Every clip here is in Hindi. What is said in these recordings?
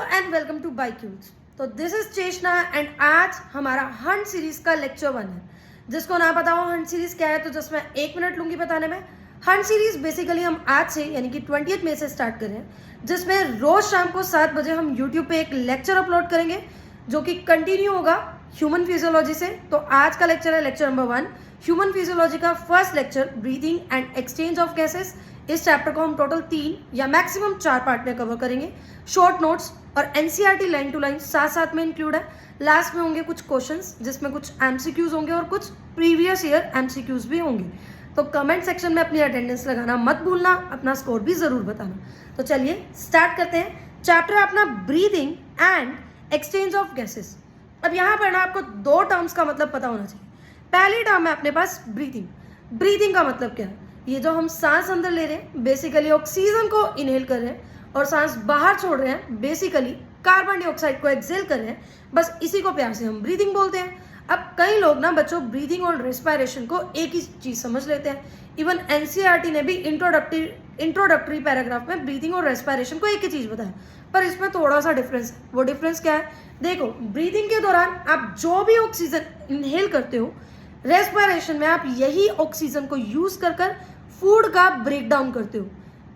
And welcome to बाइक्यूज। तो दिस इज चेष्णा एंड आज हमारा हंट सीरीज का लेक्चर 1 है। जिसको ना पता हो हंट सीरीज क्या है तो जस्ट मैं 1 मिनट लूंगी बताने में। हंट सीरीज बेसिकली हम आज से यानी कि 20th मई से स्टार्ट कर रहे हैं, जिसमें रोज शाम को 7 बजे हम यूट्यूब पे एक लेक्चर अपलोड करेंगे जो कि कंटिन्यू होगा ह्यूमन फिजियोलॉजी से। तो आज का लेक्चर है लेक्चर नंबर 1, ह्यूमन फिजियोलॉजी का first lecture, breathing and exchange of gases. इस चैप्टर को हम टोटल 3 या मैक्सिमम 4 पार्ट में कवर करेंगे। शॉर्ट नोट्स और एनसीईआरटी लाइन टू लाइन साथ साथ में इंक्लूड है। लास्ट में होंगे कुछ क्वेश्चंस जिसमें कुछ एमसीक्यूज होंगे और कुछ प्रीवियस ईयर एमसीक्यूज भी होंगे। तो कमेंट सेक्शन में अपनी अटेंडेंस लगाना मत भूलना, अपना स्कोर भी जरूर बताना। तो चलिए स्टार्ट करते हैं। चैप्टर है अपना breathing and exchange of gases. अब यहाँ पर ना आपको 2 टर्म्स का मतलब पता होना चाहिए। पहली टर्म है अपने पास ब्रीथिंग। ब्रीथिंग का मतलब क्या है? ये जो हम सांस अंदर ले रहे हैं बेसिकली ऑक्सीजन को इनहेल कर रहे हैं और सांस बाहर छोड़ रहे हैं बेसिकली कार्बन डाइऑक्साइड को एक्सेल कर रहे हैं। बस इसी को प्यार से हम ब्रीथिंग बोलते हैं। अब कई लोग ना बच्चों ब्रीथिंग और रेस्पिरेशन को एक ही चीज समझ लेते हैं। इवन एनसीईआरटी ने भी इंट्रोडक्टरी पैराग्राफ में ब्रीथिंग और रेस्पिरेशन को एक ही चीज बताया, पर इसमें थोड़ा सा डिफरेंस है। वो डिफरेंस क्या है? देखो, ब्रीथिंग के दौरान आप जो भी ऑक्सीजन इनहेल करते हो, रेस्पिरेशन में आप यही ऑक्सीजन को यूज कर फूड का ब्रेक डाउन करते हो।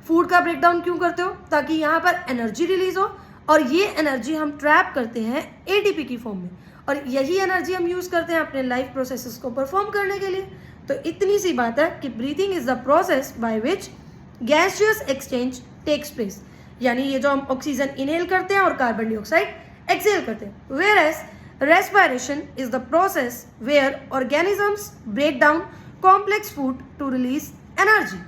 फूड का ब्रेक डाउन क्यों करते हो? ताकि यहाँ पर एनर्जी रिलीज हो और ये एनर्जी हम ट्रैप करते हैं एटीपी की फॉर्म में, और यही एनर्जी हम यूज करते हैं अपने लाइफ प्रोसेसेस को परफॉर्म करने के लिए। तो इतनी सी बात है कि breathing is the process by which gaseous exchange takes place, यानी ये जो हम ऑक्सीजन इनहेल करते हैं और कार्बन डाइऑक्साइड एक्सहेल करते हैं। Whereas respiration is the process where organisms break down complex food to release energy।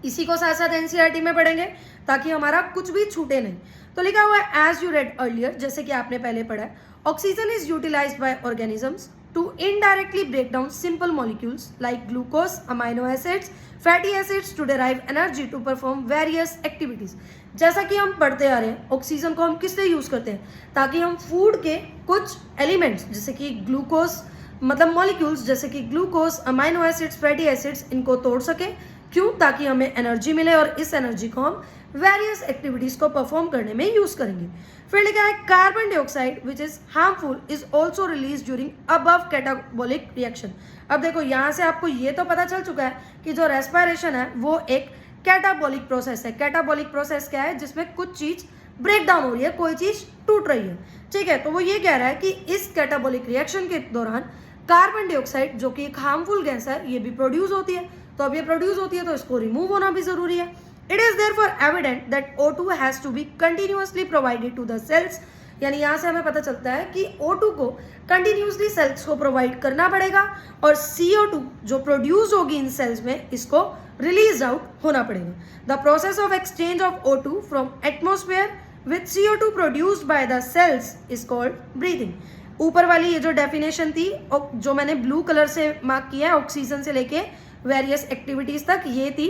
इसी को साथ साथ एनसीईआरटी में पढ़ेंगे ताकि हमारा कुछ भी छूटे नहीं। तो लिखा हुआ है एज यू रेड अर्लियर, जैसे कि आपने पहले पढ़ा है, oxygen is utilized by organisms to indirectly break down simple molecules like glucose, amino acids, fatty acids to derive energy to perform various activities। जैसा कि हम पढ़ते आ रहे हैं, ऑक्सीजन को हम किस लिए यूज करते हैं? ताकि हम फूड के कुछ एलिमेंट्स जैसे कि ग्लूकोज मतलब मॉलिक्यूल्स जैसे कि glucose, amino acids, fatty acids, इनको तोड़ सके। क्यों? ताकि हमें एनर्जी मिले और इस एनर्जी को हम वेरियस एक्टिविटीज को परफॉर्म करने में यूज करेंगे। फिर लिखा है carbon dioxide which is harmful is also release during above catabolic reaction. अब देखो, यहाँ से आपको ये तो पता चल चुका है कि जो रेस्पिरेशन है वो एक कैटाबॉलिक प्रोसेस है। कैटाबॉलिक प्रोसेस क्या है? जिसमें कुछ चीज ब्रेक डाउन हो रही है, कोई चीज टूट रही है। ठीक है, तो वो ये कह रहा है कि इस कैटाबॉलिक रिएक्शन के दौरान कार्बन डाइऑक्साइड जो कि एक हार्मफुल गैस है, ये भी प्रोड्यूस होती है। तो अब ये प्रोड्यूस होती है तो इसको रिमूव होना भी जरूरी है। It is therefore evident that O2 has to be continuously provided to the cells, यानी यहाँ से हमें पता चलता है कि O2 को कंटिन्यूसली सेल्स को प्रोवाइड करना पड़ेगा और CO2 जो प्रोड्यूस होगी इन सेल्स में, इसको रिलीज आउट होना पड़ेगा। The process of exchange of O2 from atmosphere with CO2 produced by the cells is called breathing. ऊपर वाली ये जो डेफिनेशन थी जो मैंने ब्लू कलर से मार्क किया है, ऑक्सीजन से लेके वेरियस एक्टिविटीज तक, ये थी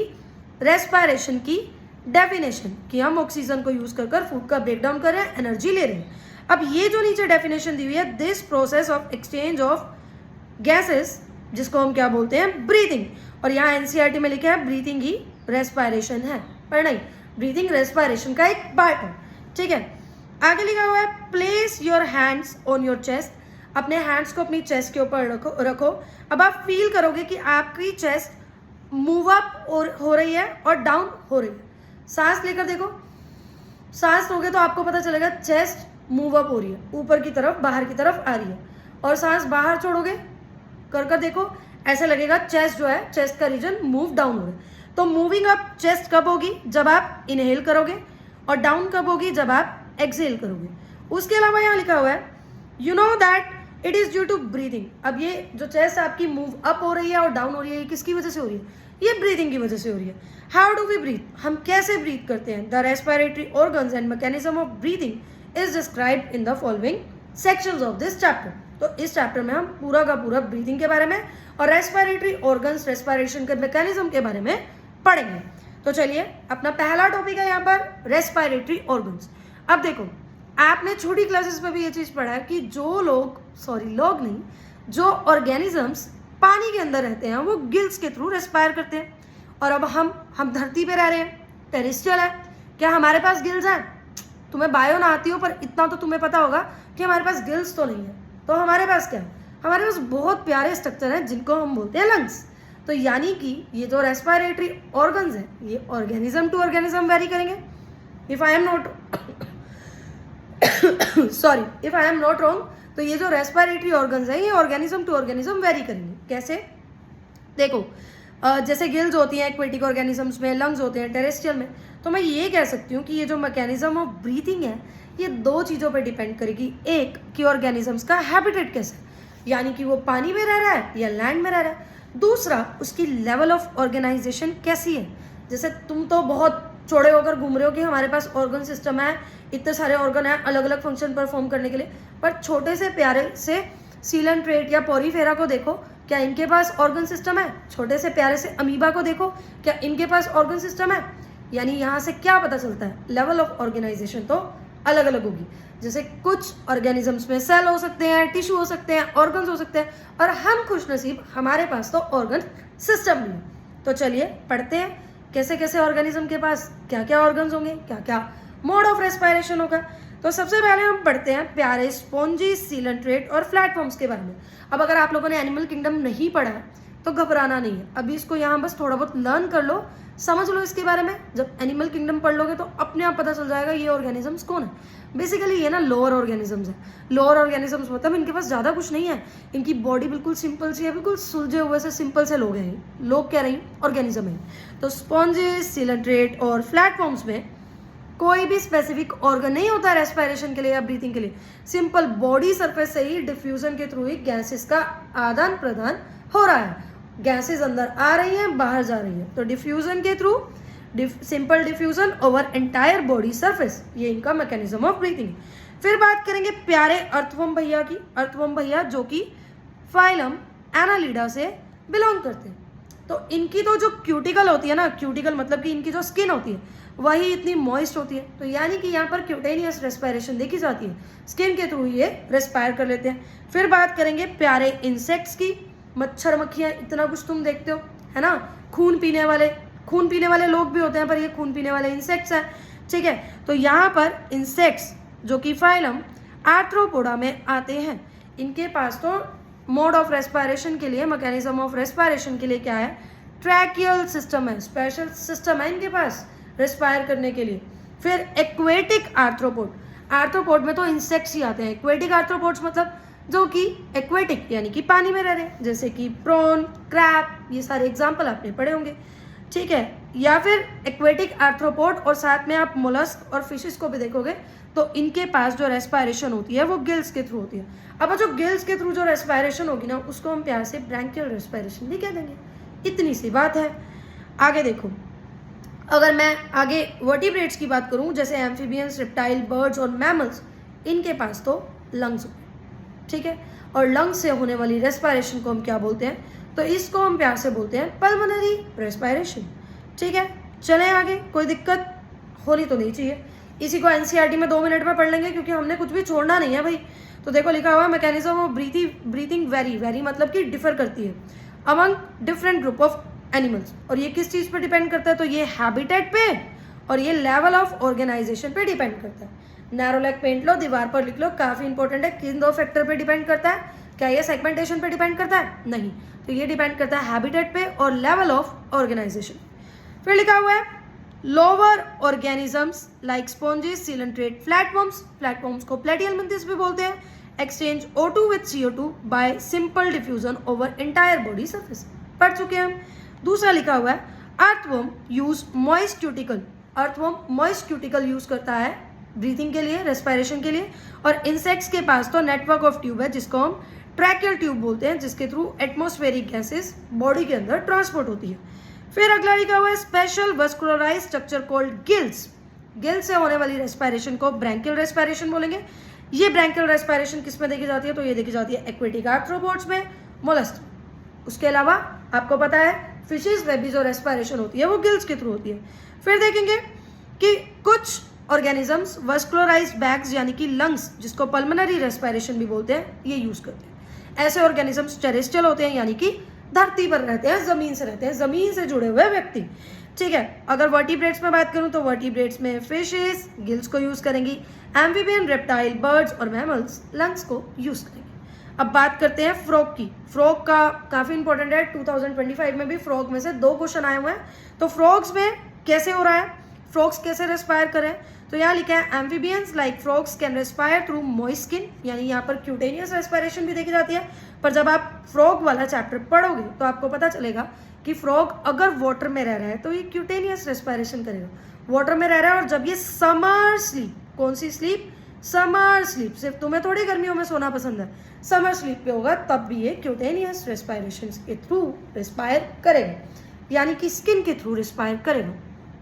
रेस्पिरेशन की डेफिनेशन कि हम ऑक्सीजन को यूज कर फूड का ब्रेक डाउन कर रहे हैं, एनर्जी ले रहे हैं। अब ये जो नीचे डेफिनेशन दी हुई है, this process of exchange of gases, जिसको हम क्या बोलते हैं? ब्रीथिंग। और यहाँ एनसीईआरटी में लिखा है ब्रीथिंग ही रेस्पिरेशन है, पर नहीं, ब्रीथिंग रेस्पिरेशन का एक पार्ट है। ठीक है, आगे लिखा हुआ है place your hands on your chest. अपने हैंड्स को अपनी चेस्ट के ऊपर रखो। अब आप फील करोगे कि आपकी चेस्ट मूव अप हो रही है और डाउन हो रही है। सांस लेकर देखो, सांस लोगे तो आपको पता चलेगा चेस्ट मूव अप हो रही है, ऊपर की तरफ, बाहर की तरफ आ रही है। और सांस बाहर छोड़ोगे, कर देखो, ऐसा लगेगा चेस्ट जो है, चेस्ट का रीजन मूव डाउन हो रहा है। तो मूविंग अप चेस्ट कब होगी? जब आप इनहेल करोगे, और डाउन कब होगी? जब आप एक्सहेल करोगे। उसके अलावा यहाँ लिखा हुआ है you know that it is due to breathing. अब ये जो चेस्ट आपकी मूव अप हो रही है और डाउन हो रही है, ये किसकी वजह से हो रही है? ये ब्रीथिंग की वजह से हो रही है। How do we breathe? हम कैसे ब्रीथ करते हैं? The respiratory organs and mechanism of breathing is described in the following sections of this chapter. तो इस चैप्टर में हम पूरा का पूरा ब्रीथिंग के बारे में और रेस्पिरेटरी ऑर्गन्स, रेस्पिरेशन के मैकेनिज्म के बारे में पढ़ेंगे। तो चलिए, अपना पहला टॉपिक है यहाँ पर रेस्पिरेटरी ऑर्गन्स। अब देखो, आपने छोटी क्लासेस में भी ये चीज पढ़ा है कि जो ऑर्गेनिजम्स पानी के अंदर रहते हैं वो गिल्स के थ्रू रेस्पायर करते हैं। और अब हम धरती पे रह रहे हैं, टेरेस्ट्रियल है, क्या हमारे पास गिल्स हैं? तुम्हें बायो ना आती हो पर इतना तो तुम्हें पता होगा कि हमारे पास गिल्स तो नहीं है। तो हमारे पास क्या है, हमारे पास बहुत प्यारे स्ट्रक्चर हैं जिनको हम बोलते हैं लंग्स। तो यानी कि ये जो रेस्पिरेटरी ऑर्गन्स हैं ये ऑर्गेनिज्म टू ऑर्गेनिज्म वेरी करेंगे। If I am not sorry if I am not wrong, तो ये जो रेस्पिरेटरी ऑर्गन्स हैं ये ऑर्गेनिज्म टू ऑर्गेनिज्म वेरी करेंगे। कैसे, देखो जैसे गिल्स होती हैं एक्वेटिक ऑर्गेनिजम्स में, लंग्स होते हैं टेरेस्ट्रियल में। तो मैं ये कह सकती हूँ कि ये जो मैकेनिज्म ऑफ ब्रीथिंग है ये दो चीज़ों पे डिपेंड करेगी। एक कि ऑर्गेनिजम्स का हैबिटेट कैसा है, यानी कि वो पानी में रह रहा है या लैंड में रह रहा है। दूसरा उसकी लेवल ऑफ ऑर्गेनाइजेशन कैसी है। जैसे तुम तो बहुत चौड़े होकर घूम रहे हो कि हमारे पास ऑर्गन सिस्टम है, इतने सारे ऑर्गन हैं अलग अलग फंक्शन परफॉर्म करने के लिए, पर छोटे से प्यारे से सीलेंट्रेट या पोरीफेरा को देखो, क्या इनके पास ऑर्गन सिस्टम है। छोटे से प्यारे से अमीबा को देखो, क्या इनके पास ऑर्गन सिस्टम है। यानी यहाँ से क्या पता चलता है, लेवल ऑफ ऑर्गेनाइजेशन तो अलग अलग होगी। जैसे कुछ ऑर्गेनिजम्स में सेल हो सकते हैं, टिश्यू हो सकते हैं, ऑर्गन्स हो सकते हैं, और हम खुशनसीब हमारे पास तो ऑर्गन सिस्टम नहीं है। तो चलिए पढ़ते हैं कैसे कैसे ऑर्गेनिज्म के पास क्या क्या ऑर्गन्स होंगे, क्या क्या मोड ऑफ रेस्पिरेशन होगा। तो सबसे पहले हम पढ़ते हैं प्यारे स्पॉन्जी, सीलेंट्रेट और प्लेटफॉर्म्स के बारे में। अब अगर आप लोगों ने एनिमल किंगडम नहीं पढ़ा है तो घबराना नहीं है, अभी इसको यहाँ बस थोड़ा बहुत लर्न कर लो, समझ लो इसके बारे में। जब एनिमल किंगडम पढ़ लोगे तो अपने आप पता चल जाएगा ये ऑर्गेनिजम्स कौन है। बेसिकली ये ना लोअर ऑर्गेनिजम्स है। लोअर ऑर्गेनिजम्स मतलब इनके पास ज़्यादा कुछ नहीं है, इनकी बॉडी बिल्कुल सिंपल सी है, बिल्कुल सुलझे हुए से सिंपल से लोग हैं, लोग क्या रही ऑर्गेनिज्म है। तो स्पॉन्जेस, सीलेंट्रेट और प्लेटफॉर्म्स में कोई भी स्पेसिफिक ऑर्गन नहीं होता रेस्पिरेशन के लिए या ब्रीथिंग के लिए। सिंपल बॉडी सरफेस से ही डिफ्यूजन के थ्रू ही गैसेस का आदान प्रदान हो रहा है। गैसेस अंदर आ रही हैं, बाहर जा रही हैं। तो डिफ्यूजन के through, simple diffusion over entire body surface, ये इनका मैकेनिज्म ऑफ ब्रीथिंग। फिर बात करेंगे प्यारे अर्थवर्म भैया की। अर्थवर्म भैया जो कि फाइलम एनालिडा से बिलोंग करते हैं। तो इनकी तो जो क्यूटिकल होती है ना, क्यूटिकल मतलब कि इनकी जो स्किन होती है वही इतनी मॉइस्ट होती है। तो यानी कि यहाँ पर क्यूटेनियस रेस्पिरेशन देखी जाती है, स्किन के थ्रू ये रेस्पायर कर लेते हैं। फिर बात करेंगे प्यारे इंसेक्ट्स की। मच्छर, मक्खियाँ, इतना कुछ तुम देखते हो है ना। खून पीने वाले लोग भी होते हैं, पर ये खून पीने वाले इंसेक्ट्स हैं, ठीक है। तो यहाँ पर इंसेक्ट्स जो कि फाइलम आर्थ्रोपोडा में आते हैं, इनके पास तो मोड ऑफ रेस्पिरेशन के लिए, मैकेनिज्म ऑफ रेस्पिरेशन के लिए क्या है, ट्रैकियल सिस्टम है, स्पेशल सिस्टम है इनके पास रेस्पायर करने के लिए। फिर एक्वेटिक आर्थ्रोपोड, आर्थ्रोपोड में तो इंसेक्ट्स ही आते हैं। एक्वेटिक आर्थ्रोपोड्स मतलब जो कि एक्वेटिक यानी कि पानी में रह रहे हैं, जैसे कि प्रॉन, क्रैब, ये सारे एग्जाम्पल आपने पढ़े होंगे, ठीक है। या फिर एक्वेटिक आर्थ्रोपोड और साथ में आप मोलस्क और फिशेस को भी देखोगे तो इनके पास जो रेस्पिरेशन होती है वो गिल्स के थ्रू होती है। अब जो गिल्स के थ्रू जो रेस्पिरेशन होगी ना उसको हम प्यार से ब्रैंकियल रेस्पिरेशन भी कह देंगे। इतनी सी बात है। आगे देखो, अगर मैं आगे वर्टिब्रेट्स की बात करूं जैसे एम्फीबियंस, रेप्टाइल, बर्ड्स और मैमल्स, इनके पास तो लंग्स होते हैं, ठीक है। और लंग्स से होने वाली रेस्पिरेशन को हम क्या बोलते हैं, तो इसको हम प्यार से बोलते हैं पल्मोनरी रेस्पिरेशन, ठीक है। चलें आगे, कोई दिक्कत होनी तो नहीं चाहिए। इसी को एनसीईआरटी में 2 मिनट में पढ़ लेंगे क्योंकि हमने कुछ भी छोड़ना नहीं है भाई। तो देखो लिखा हुआ मैकेनिज्म ऑफ ब्रीथिंग वेरी मतलब कि डिफर करती है among different group of animals. और ये किस चीज़ पे डिपेंड करता है, तो ये हैबिटेट पे और ये लेवल ऑफ ऑर्गेनाइजेशन पे डिपेंड करता है। नैरो लेग पेंट लो, दीवार पर लिख लो, काफ़ी इंपॉर्टेंट है। किन 2 फैक्टर पे डिपेंड करता है, क्या ये सेगमेंटेशन पे डिपेंड करता है, नहीं। तो ये डिपेंड करता है हैबिटेट पे और लेवल ऑफ ऑर्गेनाइजेशन। फिर लिखा हुआ है lower organisms like sponges, coelenterate, platforms को प्लेटियल मंथिस भी बोलते हैं, exchange O2 with CO2 bye simple diffusion over entire body surface, पढ़ चुके हैं हम। दूसरा लिखा हुआ है earthworm use moist cuticle, earthworm moist cuticle use करता है ब्रीथिंग के लिए, रेस्पिरेशन के लिए। और इंसेक्ट्स के पास तो नेटवर्क ऑफ ट्यूब है जिसको हम ट्रैकियल ट्यूब बोलते हैं, जिसके थ्रू एटमॉस्फेरिक गैसेस बॉडी के अंदर ट्रांसपोर्ट होती है। फिर अगला लिखा हुआ है special vascularised structure called gills, gills से होने वाली रेस्पिरेशन को ब्रैंकियल रेस्पिरेशन बोलेंगे। ये ब्रैंकियल रेस्पिरेशन किस में देखी जाती है, तो ये देखी जाती है एक्वेटिक आर्थ्रोपोड्स में, मोलस्क। उसके अलावा आपको पता है फिशेज में भी जो रेस्पिरेशन होती है वो गिल्स के थ्रू होती है। फिर देखेंगे कि कुछ ऑर्गेनिजम्स वस्कुलराइज्ड बैग्स यानी कि लंग्स, जिसको पल्मोनरी रेस्पिरेशन भी बोलते हैं, ये यूज करते हैं। ऐसे ऑर्गेनिजम्स टेरेस्ट्रियल होते हैं यानी कि धरती पर रहते हैं, जमीन से रहते हैं, जमीन से जुड़े हुए व्यक्ति। ठीक है। अगर वर्टिब्रेट्स में बात करूं तो वर्टिब्रेट्स में फिशेस गिल्स को यूज करेंगी, एम्फीबियन, रेप्टाइल, बर्ड्स और मैमल्स लंग्स को यूज करेंगे। अब बात करते हैं फ्रॉग की। फ्रॉग का काफी इंपॉर्टेंट है, 2025 में भी फ्रॉग में से 2 क्वेश्चन आए हुए हैं। तो फ्रॉग्स में कैसे हो रहा है, फ्रॉग्स कैसे रेस्पायर करें, तो यहाँ लिखा है amphibians like frogs can respire through moist skin, यानी यहाँ पर क्यूटेनियस रेस्पायरेशन भी देखी जाती है। पर जब आप फ्रॉग वाला चैप्टर पढ़ोगे तो आपको पता चलेगा कि फ्रॉग अगर वाटर में रह रहा है तो ये क्यूटेनियस रेस्पायरेशन करेगा, वाटर में रह रहा है। और जब ये समर स्लीप, कौन सी स्लीप, समर स्लीप, सिर्फ तुम्हें थोड़ी गर्मियों में सोना पसंद है, समर स्लीप पे होगा, तब भी ये क्यूटेनियस रेस्पायरेशन के थ्रू रेस्पायर करेगा, यानी कि स्किन के थ्रू रेस्पायर करेगा।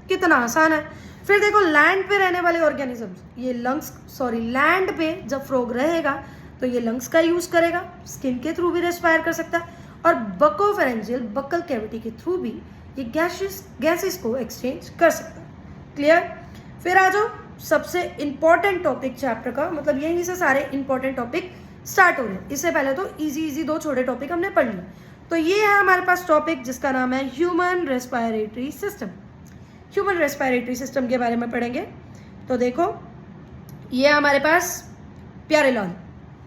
कितना आसान है। फिर देखो लैंड पे रहने वाले ऑर्गेनिजम्स, ये लंग्स, सॉरी लैंड पे जब फ्रॉग रहेगा तो ये लंग्स का यूज करेगा, स्किन के थ्रू भी रेस्पायर कर सकता है, और बकोफेरेंजियल बकल कैविटी के थ्रू भी ये गैसेस को एक्सचेंज कर सकता है। क्लियर। फिर आ जाओ सबसे इंपॉर्टेंट टॉपिक चैप्टर का, मतलब यहीं से सारे इंपॉर्टेंट टॉपिक स्टार्ट हो रहे हैं। इससे पहले तो इजी 2 छोटे टॉपिक हमने पढ़ लिए। तो ये है हमारे पास टॉपिक जिसका नाम है human respiratory system. Human respiratory system के बारे में पढ़ेंगे। तो देखो ये हमारे पास प्यारे लाल,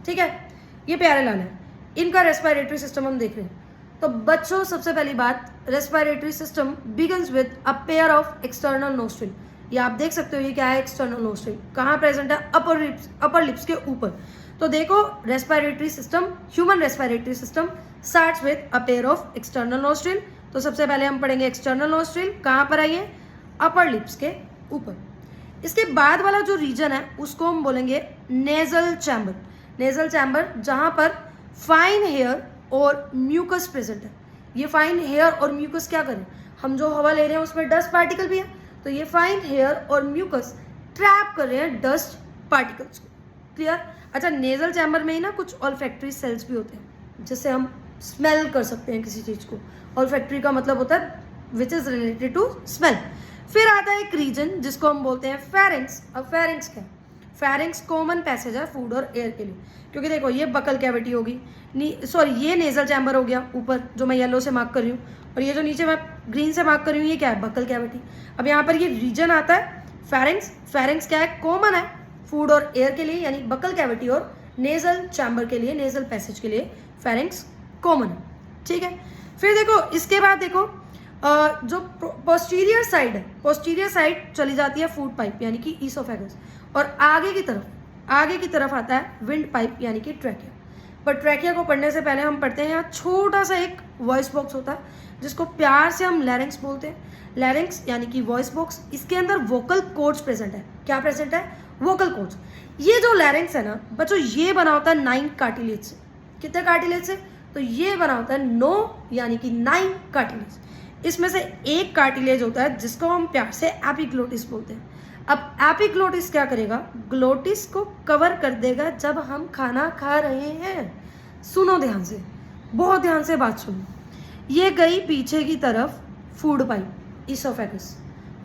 ठीक है, ये प्यारे लाल है, इनका रेस्पायरेटरी सिस्टम हम देख रहे हैं। तो बच्चों सबसे पहली बात, respiratory system begins with a pair of external nostril. ये आप देख सकते हो ये क्या है, एक्सटर्नल नोस्ट्रिल। कहाँ प्रेजेंट है, अपर लिप्स के ऊपर। तो देखो respiratory system, human respiratory system starts with a pair of external nostril. तो सबसे पहले हम पढ़ेंगे एक्सटर्नल नोस्ट्रिल, कहाँ पर आई है, अपर लिप्स के ऊपर। इसके बाद वाला जो रीजन है उसको हम बोलेंगे नेजल चैम्बर। नेजल चैम्बर जहां पर फाइन हेयर और म्यूकस प्रेजेंट है। ये फाइन हेयर और म्यूकस क्या करें, हम जो हवा ले रहे हैं उसमें डस्ट पार्टिकल भी है, तो ये फाइन हेयर और म्यूकस ट्रैप कर रहे हैं डस्ट पार्टिकल्स को। क्लियर। अच्छा, नेजल चैम्बर में ही ना कुछ ऑल्फैक्टरी सेल्स भी होते हैं जिससे हम स्मेल कर सकते हैं किसी चीज को। ऑल्फैक्टरी का मतलब होता है which is related to smell. फिर आता है एक रीजन जिसको हम बोलते हैं फेरिंक्स। अब फेरिंक्स क्या है, फेरिंक्स कॉमन पैसेज है फूड और एयर के लिए, क्योंकि देखो ये बकल कैविटी होगी, सॉरी ये नेजल चैम्बर हो गया ऊपर जो मैं येलो से मार्क कर रही हूँ, और ये जो नीचे मैं ग्रीन से मार्क कर रही हूँ ये क्या है, बकल कैविटी। अब यहाँ पर ये रीजन आता है फेरिंक्स। फेरिंक्स क्या है, कॉमन है फूड और एयर के लिए, यानी बकल कैविटी और नेजल चैम्बर के लिए, नेजल पैसेज के लिए फेरिंक्स कॉमन है। ठीक है। फिर देखो इसके बाद देखो जो पोस्टीरियर साइड है, पोस्टीरियर साइड चली जाती है फूड पाइप यानी कि ईसोफेगस, और आगे की तरफ आता है विंड पाइप यानी कि ट्रैकिया। पर ट्रैकिया को पढ़ने से पहले हम पढ़ते हैं यहाँ छोटा सा एक वॉइस बॉक्स होता है जिसको प्यार से हम लैरिंक्स बोलते हैं। लैरिंक्स यानी कि वॉइस बॉक्स, इसके अंदर वोकल कॉर्ड्स प्रेजेंट है। क्या प्रेजेंट है, वोकल कॉर्ड्स। ये जो लैरिंक्स है ना बच्चों, ये बना होता है 9 कार्टिलेज से। कितने कार्टिलेज से, तो ये बना होता है 9 यानी कि 9 कार्टिलेज। इसमें से एक कार्टिलेज होता है जिसको हम प्यार से एपिग्लोटिस बोलते हैं। अब एपिग्लोटिस क्या करेगा, ग्लोटिस को कवर कर देगा जब हम खाना खा रहे हैं। सुनो ध्यान से, बहुत ध्यान से बात सुनो। ये गई पीछे की तरफ food pipe, oesophagus.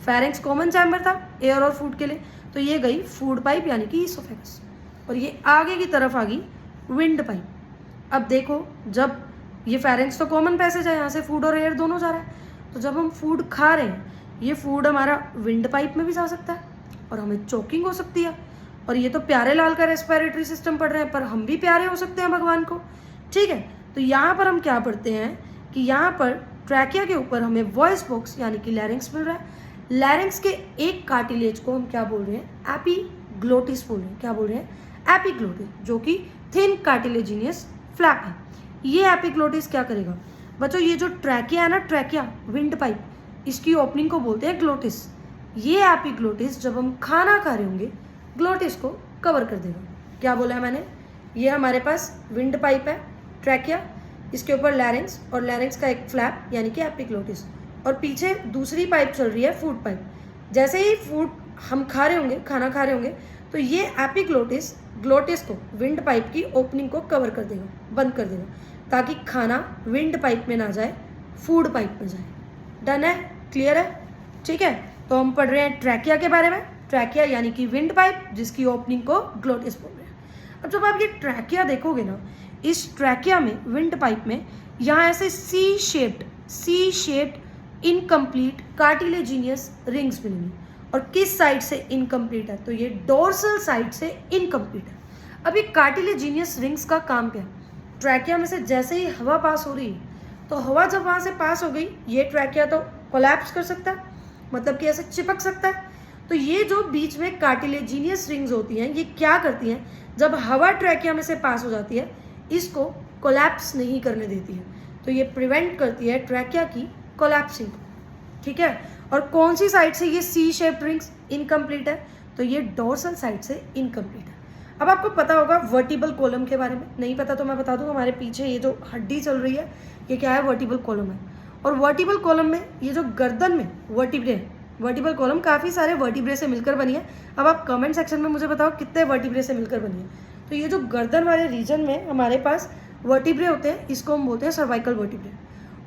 Pharynx common chamber था एयर और फूड के लिए, तो ये गई फूड पाइप यानी कि ईसोफेगस, और ये आगे की तरफ आ गई विंड पाइप। अब देखो जब ये फेरिंक्स तो कॉमन पैसेज है, यहाँ से फूड और एयर दोनों जा रहा है, तो जब हम फूड खा रहे हैं ये फूड हमारा विंड पाइप में भी जा सकता है और हमें चोकिंग हो सकती है। और ये तो प्यारे लाल का रेस्पिरेटरी सिस्टम पढ़ रहे हैं, पर हम भी प्यारे हो सकते हैं भगवान को। ठीक है। तो यहाँ पर हम क्या पढ़ते हैं कि यहाँ पर ट्रैकिया के ऊपर हमें वॉइस बॉक्स यानी कि लैरिंक्स मिल रहा है। लैरिंक्स के एक कार्टिलेज को हम क्या बोल रहे हैं, एपिग्लोटिस बोल रहे हैं। क्या बोल रहे हैं, एपिग्लोटिस, जो कि थिन कार्टिलेजिनियस फ्लैप है। ये एपिग्लोटिस क्या करेगा बच्चों, ये जो ट्रैकिया है ना, ट्रैकिया विंड पाइप, इसकी ओपनिंग को बोलते हैं ग्लोटिस। ये एपिग्लोटिस जब हम खाना खा रहे होंगे ग्लोटिस को कवर कर देगा। क्या बोला है मैंने, ये हमारे पास विंड पाइप है ट्रैकिया, इसके ऊपर लैरिंक्स और लैरिंक्स का एक फ्लैप यानी कि एपिग्लोटिस, और पीछे दूसरी पाइप चल रही है फूड पाइप। जैसे ही फूड हम खा रहे होंगे, खाना खा रहे होंगे, तो ये एपिग्लोटिस ग्लोटिस को, विंड पाइप की ओपनिंग को कवर कर देगा, बंद कर देगा, ताकि खाना विंड पाइप में ना जाए, फूड पाइप में जाए। डन है, क्लियर है। ठीक है। तो हम पढ़ रहे हैं ट्रैकिया के बारे में। ट्रैकिया यानी कि विंड पाइप जिसकी ओपनिंग को ग्लोटिस बोल रहे हैं। अब जब आप ये ट्रैकिया देखोगे ना, इस ट्रैकिया में, विंड पाइप में, यहाँ ऐसे C shaped incomplete cartilaginous rings मिलेंगी। और किस साइड से इनकम्प्लीट है? तो ये डोर्सल साइड से इनकम्प्लीट है। अब ये कार्टिलेजिनियस रिंग्स का काम क्या है? ट्रैकिया में से जैसे ही हवा पास हो रही है, तो हवा जब वहाँ से पास हो गई, ये ट्रैकिया तो कोलैप्स कर सकता है, मतलब कि ऐसे चिपक सकता है। तो ये जो बीच में कार्टिलेजिनियस रिंग्स होती हैं, ये क्या करती हैं? जब हवा ट्रैकिया में से पास हो जाती है, इसको कोलैप्स नहीं करने देती है। तो ये प्रिवेंट करती है ट्रैकिया की कोलैप्सिंग। ठीक है। और कौन सी साइड से ये सी शेप्ड रिंग्स इनकम्प्लीट है? तो ये डोर्सल साइड से इनकम्प्लीट है। अब आपको पता होगा वर्टिबल कॉलम के बारे में, नहीं पता तो मैं बता दूं, हमारे पीछे ये जो हड्डी चल रही है, ये क्या है? वर्टिबल कॉलम है। और वर्टिबल कॉलम में ये जो गर्दन में वर्टिब्रे है, वर्टिबल कॉलम काफ़ी सारे वर्टिब्रे से मिलकर बनी है। अब आप कमेंट सेक्शन में मुझे बताओ कितने वर्टिब्रे से मिलकर बनी है। तो ये जो गर्दन वाले रीजन में हमारे पास वर्टिब्रे होते हैं, इसको हम बोलते हैं सर्वाइकल वर्टिब्रे।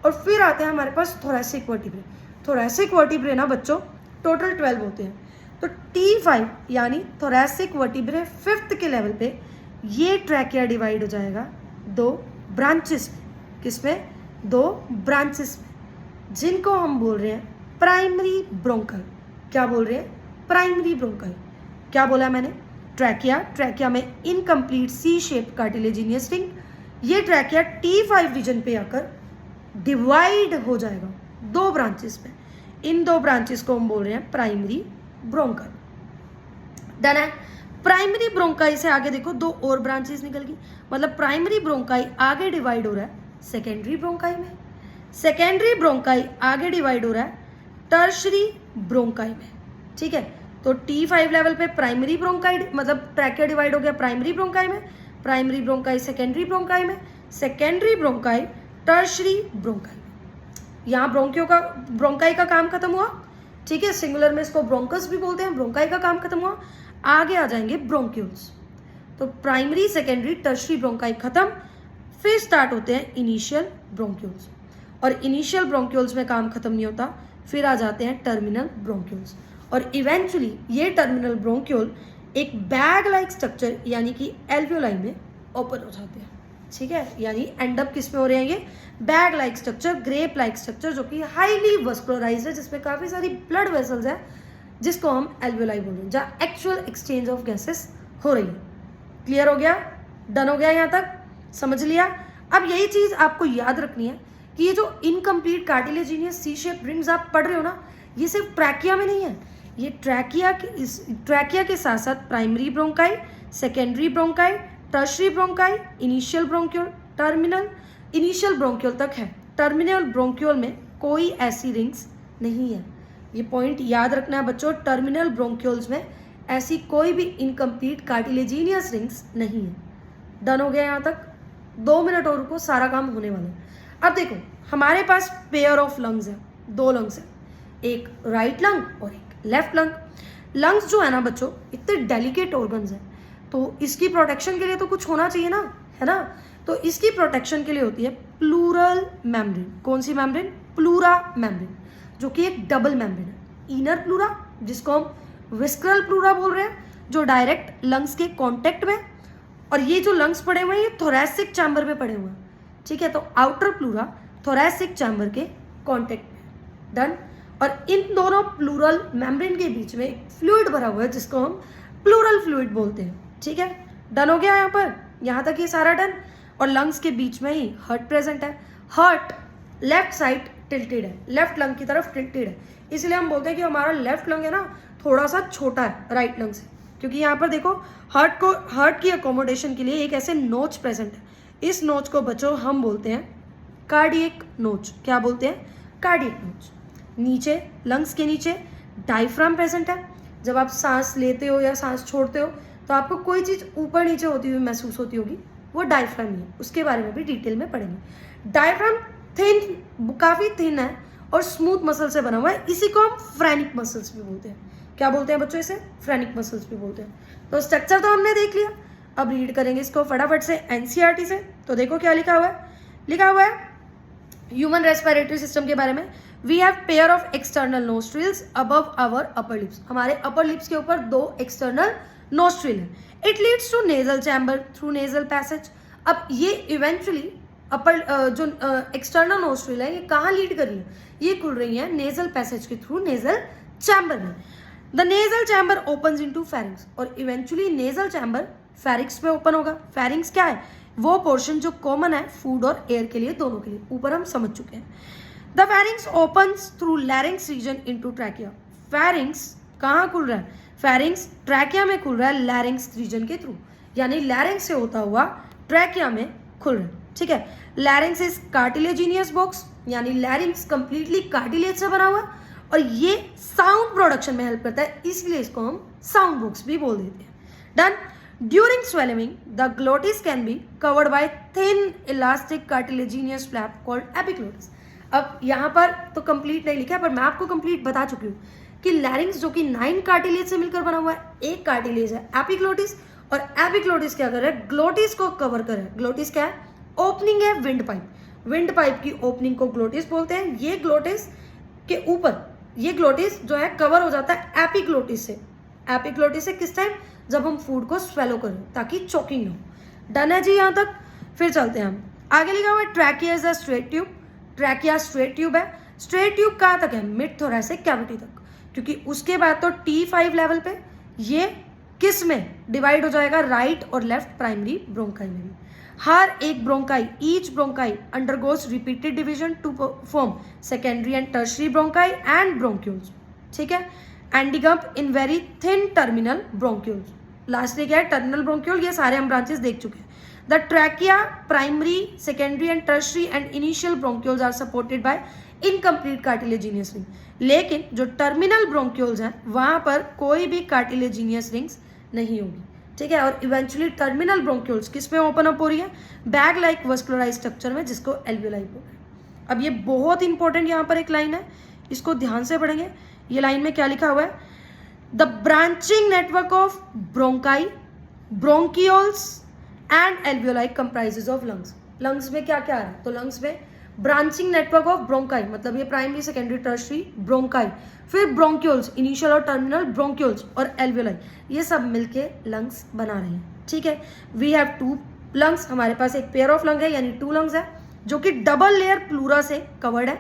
और फिर आते हैं हमारे पास थोरैसिक वर्टिब्रे। थोरैसिक वर्टिब्रे ना बच्चों टोटल 12 होते हैं। तो T5 यानी थोरैसिक वर्टिब्रे 5th के लेवल पे ये ट्रैकिया डिवाइड हो जाएगा 2 ब्रांचेस में। किसमें? 2 ब्रांचेस में, जिनको हम बोल रहे हैं प्राइमरी ब्रोंकल। क्या बोल रहे हैं? Primary bronchial. क्या बोला मैंने? ट्रैकिया में इनकम्प्लीट सी शेप कार्टिलेजिनियस रिंग, ये ट्रैकिया T5 रीजन पे आकर डिवाइड हो जाएगा 2 ब्रांचेस में। इन 2 ब्रांचेस को हम बोल रहे हैं प्राइमरी ब्रोंकल। डन है। प्राइमरी ब्रोंकाई से आगे देखो 2 और ब्रांचेस निकल गई, मतलब प्राइमरी ब्रोंकाई आगे डिवाइड हो रहा है सेकेंडरी ब्रोंकाई में, सेकेंडरी ब्रोंकाई आगे डिवाइड हो रहा है टर्शरी ब्रोंकाई में। ठीक है। तो T5 लेवल पे प्राइमरी ब्रोंकाई मतलब ट्रैकिया डिवाइड हो गया प्राइमरी ब्रोंकाई में, प्राइमरी ब्रोंकाई सेकेंडरी ब्रोंकाई में, सेकेंडरी ब्रोंकाई टर्शरी ब्रोंकाई में। यहाँ ब्रोंकाई का काम खत्म हुआ। ठीक है। सिंगुलर में इसको ब्रोंकस भी बोलते हैं। ब्रोंकाई का काम खत्म हुआ, आगे आ जाएंगे ब्रोंक्यूल्स। तो प्राइमरी सेकेंडरी टर्शरी ब्रोंकाई खत्म, फिर स्टार्ट होते हैं इनिशियल ब्रोंक्यूल्स। और इनिशियल ब्रोंक्यूल्स में काम खत्म नहीं होता, फिर आ जाते हैं टर्मिनल ब्रोंक्यूल्स। और इवेंचुअली ये टर्मिनल ब्रोंक्यूल एक बैग लाइक स्ट्रक्चर यानी कि एल्वियोलाई में ओपन हो जाते हैं। ठीक है। यानी एंड अप किस में हो रहे हैं? ये bag like structure, grape like structure, जो कि हाईली वस्कुलराइज्ड है, जिसमें काफ़ी सारी ब्लड वेसल्स है, जिसको हम एल्वियोलाई बोल रहे हैं, जहाँ एक्चुअल एक्सचेंज ऑफ गैसेस हो रही है। क्लियर हो गया? डन हो गया? यहाँ तक समझ लिया? अब यही चीज़ आपको याद रखनी है कि ये जो इनकम्प्लीट कार्टिलेजिनियस सी शेप रिंग्स आप पढ़ रहे हो ना, ये सिर्फ ट्रैकिया में नहीं है। ये ट्रैकिया के साथ साथ primary bronchi, secondary bronchi, tertiary bronchi, initial bronchiole, terminal, initial bronchiole तक है। टर्मिनल ब्रोंक्यूल में कोई ऐसी रिंग्स नहीं है। ये पॉइंट याद रखना है बच्चों, टर्मिनल ब्रोंक्यूल्स में ऐसी कोई भी इनकम्प्लीट कार्टिलेजिनियस रिंग्स नहीं है। डन हो गया? यहाँ तक 2 मिनट और रुको, सारा काम होने वाला है। अब देखो हमारे पास पेयर ऑफ लंग्स है, 2 लंग्स है, एक राइट लंग और एक लेफ्ट लंग। लंग्स जो है ना बच्चों, इतने डेलिकेट ऑर्गन्स हैं, तो इसकी प्रोटेक्शन के लिए तो कुछ होना चाहिए ना, है ना। तो इसकी प्रोटेक्शन के लिए होती है प्लूरल मेम्ब्रेन। कौन सी मेम्ब्रेन? प्लूरा मेम्ब्रेन, जो कि एक डबल मेम्ब्रेन है। इनर प्लूरा, जिसको हम विस्क्रल प्लूरा बोल रहे हैं, जो डायरेक्ट लंग्स के कॉन्टेक्ट में, और ये जो लंग्स पड़े हुए हैं ये थोरैसिक चैम्बर में पड़े हुए हैं। ठीक है। तो आउटर प्लूरा थोरैसिक चैम्बर के कॉन्टेक्ट में। डन। और इन दोनों प्लूरल मेम्ब्रेन के बीच में एक फ्लूइड भरा हुआ है, जिसको हम प्लूरल फ्लूइड बोलते हैं। ठीक है। डन हो गया? यहाँ पर यहाँ तक ये सारा डन। और लंग्स के बीच में ही हार्ट प्रेजेंट है। हार्ट लेफ्ट साइड टिल्टेड है, लेफ्ट लंग की तरफ टिल्टेड है, इसलिए हम बोलते हैं कि हमारा लेफ्ट लंग है ना थोड़ा सा छोटा है राइट लंग से, क्योंकि यहाँ पर देखो हार्ट की अकोमोडेशन के लिए एक ऐसे नोच प्रेजेंट है। इस नोच को बच्चों हम बोलते हैं कार्डियक नोच। क्या बोलते हैं? कार्डियक नोच। नीचे लंग्स के नीचे डायफ्राम प्रेजेंट है। जब आप सांस लेते हो या सांस छोड़ते हो तो आपको कोई चीज़ ऊपर नीचे होती हुई महसूस होती होगी, वो डायफ्राम ही है। उसके बारे में भी डिटेल में पढ़ेंगे। डायफ्राम काफ़ी थिन है और स्मूथ मसल से बना हुआ है, इसी को हम फ्रेनिक मसल्स भी बोलते हैं। क्या बोलते हैं बच्चों? इसे फ्रेनिक मसल्स भी बोलते हैं। तो स्ट्रक्चर तो हमने देख लिया, अब रीड करेंगे इसको फटाफट से एनसीईआरटी से। तो देखो क्या लिखा हुआ है। लिखा हुआ है ह्यूमन रेस्पिरेटरी सिस्टम के बारे में। We have pair of external nostrils above our upper lips. हमारे अपर लिप्स के ऊपर 2 एक्सटर्नल नोस्ट्रिल है। It leads to nasal chamber through nasal passage. अब ये इवेंचुअली अपर जो एक्सटर्नल नोस्ट्रिल है ये कहाँ लीड कर रही है, ये खुल रही है नेजल पैसेज के थ्रू नेजल चैम्बर में। The nasal chamber opens into pharynx, और इवेंचुअली नेजल चैम्बर फेरिंग्स में ओपन होगा। फेरिंग्स क्या है, वो पोर्शन जो कॉमन है फूड और एयर के लिए, दोनों के लिए, ऊपर हम समझ चुके हैं। The pharynx opens through larynx region into trachea. Pharynx कहाँ खुल रहा है, फेरिंग्स ट्रैकिया में खुल रहा है लैरिंग्स रीजन के थ्रू, यानी लैरिंग्स से होता हुआ ट्रैकिया में खुल रहा है। ठीक है, लैरिंग्स इज कार्टिलेजिनियस बॉक्स, यानी लैरिंग्स कंप्लीटली कार्टिलेज से बना हुआ, और ये साउंड प्रोडक्शन में हेल्प करता है, इसलिए इसको हम साउंड बॉक्स भी बोल देते हैं। Done. During swelling the glottis can be covered by thin elastic cartilaginous flap called epiglottis. अब यहाँ पर तो कंप्लीट नहीं लिखा है, पर मैं आपको कंप्लीट बता चुकी हूँ कि लैरिंग्स जो कि 9 कार्टिलेज से मिलकर बना हुआ है, एक कार्टिलेज है एपिग्लोटिस, और एपिग्लोटिस क्या कर रहा है, ग्लोटिस को कवर कर रहा है। ग्लोटिस क्या है, ओपनिंग है विंड पाइप, विंड पाइप की ओपनिंग को ग्लोटिस बोलते हैं। ये ग्लोटिस के ऊपर, ये ग्लोटिस जो है कवर हो जाता है एपिग्लोटिस से। एपिग्लोटिस से किस टाइम, जब हम फूड को स्वेलो करें ताकि चोकिंग ना हो। डन है जी यहाँ तक। फिर चलते हैं हम आगे। लिखा हुआ है trachea is a straight tube. Trachea straight tube है। स्ट्रेट ट्यूब कहाँ तक है, मिड थोरैसिक कैविटी तक, क्योंकि उसके बाद तो T5 लेवल पे ये किस में डिवाइड हो जाएगा, राइट और लेफ्ट प्राइमरी ब्रोंकाई में भी। हर एक bronchi, each bronchi undergoes repeated division to form secondary and tertiary bronchi and bronchioles. ठीक है, ending in very thin terminal bronchioles. Lastly क्या है, टर्मिनल ब्रोंक्यूल। ये सारे हम ब्रांचेस देख चुके हैं। The trachea, primary, secondary and tertiary and initial bronchioles are supported by incomplete cartilaginous ring. लेकिन जो टर्मिनल ब्रोंक्यूल्स हैं वहां पर कोई भी कार्टिलेजिनियस रिंग्स नहीं होगी। ठीक है, और इवेंचुअली टर्मिनल ब्रोंक्यूल्स किस में ओपन अप हो रही है, बैग लाइक वस्कुलराइज स्ट्रक्चर में, जिसको एल्वियोलाई बोल रहे हैं। अब ये बहुत इंपॉर्टेंट यहाँ पर एक लाइन है, इसको ध्यान से पढ़ेंगे। ये लाइन में क्या लिखा हुआ है, the branching network of bronchi, bronchioles and alveoli comprises of lungs. Lungs में क्या क्या आ रहा है, तो लंग्स में ब्रांचिंग नेटवर्क ऑफ ब्रोंकाई, मतलब ये प्राइमरी, सेकेंडरी, टर्शरी ब्रोंकाई, फिर ब्रोंक्यूल्स, इनिशियल और टर्मिनल ब्रोंक्यूल्स, और एल्वियोलाई, ये सब मिलके लंग्स बना रहे हैं। ठीक है, वी हैव 2 लंग्स, हमारे पास एक पेयर ऑफ लंग है, यानी 2 लंग्स है, जो कि डबल लेयर प्लूरा से कवर्ड है,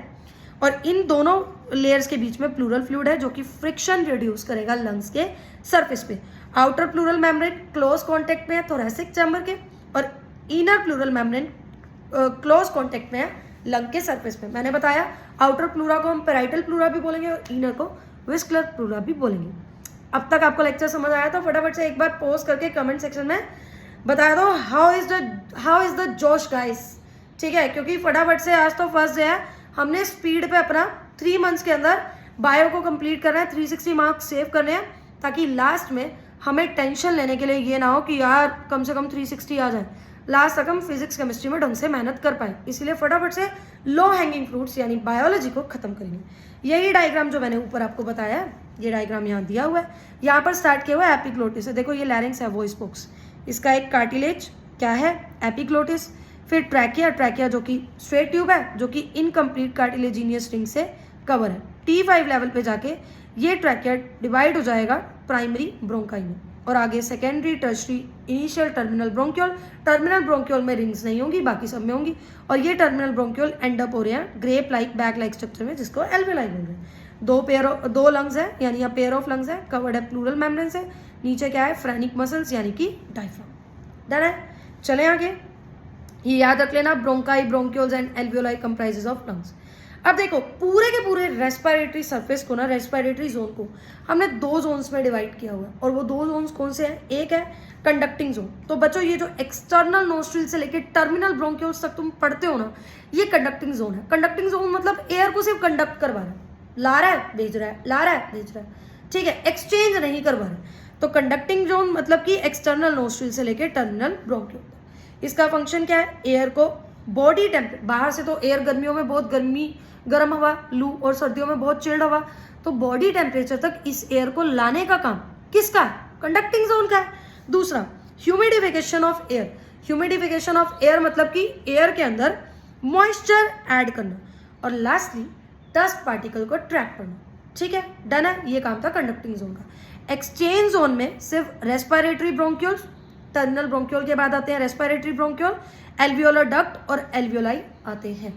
और इन दोनों लेयर्स के बीच में प्लूरल फ्लूइड है, जो कि फ्रिक्शन रिड्यूस करेगा लंग्स के सरफेस पे। Outer pleural membrane close contact में है थोरैसिक चैम्बर के, और inner pleural membrane close contact में है लंग के सरफेस पे। मैंने बताया आउटर प्लूरा को हम पेराइटल प्लूरा भी बोलेंगे, और इनर को विस्कुलर प्लूरा भी बोलेंगे। अब तक आपको लेक्चर समझ आया तो फटाफट से एक बार पोस्ट करके कमेंट सेक्शन में बता दो हाउ इज द जोश गाइस। ठीक है, क्योंकि फटाफट से आज तो फर्स्ट डे है, हमने स्पीड पे अपना 3 मंथ्स के अंदर बायो को कंप्लीट करना है, 360 मार्क्स सेव करने हैं, ताकि लास्ट में हमें टेंशन लेने के लिए ये ना हो कि यार कम से कम 360 आ जाए। लास्ट तक हम फिजिक्स केमिस्ट्री में ढंग से मेहनत कर पाए, इसलिए फटाफट से लो हैंगिंग फ्रूट्स यानी बायोलॉजी को खत्म करेंगे। यही डायग्राम जो मैंने ऊपर आपको बताया है, ये डायग्राम यहाँ दिया हुआ है, यहाँ पर स्टार्ट किया हुआ है एपिग्लोटिस से। देखो ये लैरिंग्स है, वॉइस बॉक्स, इसका एक कार्टिलेज क्या है, एपिग्लोटिस। फिर ट्रैकिया, ट्रैकिया जो कि स्ट्रेट ट्यूब है, जो कि इनकम्प्लीट कार्टिलेजिनियस रिंग से कवर है। T5 लेवल पे जाके ये ट्रैकिया डिवाइड हो जाएगा प्राइमरी ब्रोंकाई में, और आगे secondary, tertiary, initial, terminal bronchiole. Terminal bronchiole में रिंग्स नहीं होंगी, बाकी सब में होंगी, और ये टर्मिनल ब्रोंक्यूल एंड अप हो रहे हैं grape like, bag like structure में, जिसको एल्वियोलाई बोल रहे हैं। 2 लंग्स है, यानी यहाँ पेयर ऑफ लंग्स है, कवर्ड है प्लूरल मेम्ब्रेन से। नीचे क्या है, फ्रेनिक मसल्स यानी कि डायफ्राम। डन है, चले आगे। ये याद रख लेना, bronchi, bronchioles and alveoli comprises of lungs. अब देखो पूरे के पूरे रेस्पिरेटरी सरफेस को ना, रेस्पिरेटरी जोन को हमने 2 जोन्स में डिवाइड किया हुआ है, और वो 2 जोन्स कौन से हैं, एक है कंडक्टिंग जोन। तो बच्चों ये जो एक्सटर्नल नोस्ट्रिल से लेकर टर्मिनल ब्रोंक्यूल्स तक तुम पढ़ते हो ना, ये कंडक्टिंग जोन है। कंडक्टिंग जोन मतलब एयर को सिर्फ कंडक्ट करवा रहा है, ला रहा है भेज रहा है, ला रहा है भेज रहा है। ठीक है, एक्सचेंज नहीं करवा रहा है। तो कंडक्टिंग जोन मतलब कि एक्सटर्नल नोस्ट्रिल से लेकर टर्मिनल ब्रोंक्यूल। इसका फंक्शन क्या है, एयर को बॉडी टेम्परेचर, बाहर से तो एयर गर्मियों में बहुत गर्म हवा, लू, और सर्दियों में बहुत चिल्ड हवा, तो बॉडी टेम्परेचर तक इस एयर को लाने का काम किसका है, कंडक्टिंग जोन का है। दूसरा, humidification of air. Humidification of air मतलब कि एयर के अंदर मॉइस्चर ऐड करना, और लास्टली डस्ट पार्टिकल को ट्रैप करना। ठीक है, डन है, ये काम था कंडक्टिंग जोन का। एक्सचेंज जोन में सिर्फ रेस्पिरेटरी ब्रोंक्यूल्स, टर्मिनल ब्रोंक्यूल के बाद आते हैं रेस्पिरेटरी ब्रोंक्यूल, एल्वियोलर डक्ट और एल्वियोलाई आते हैं।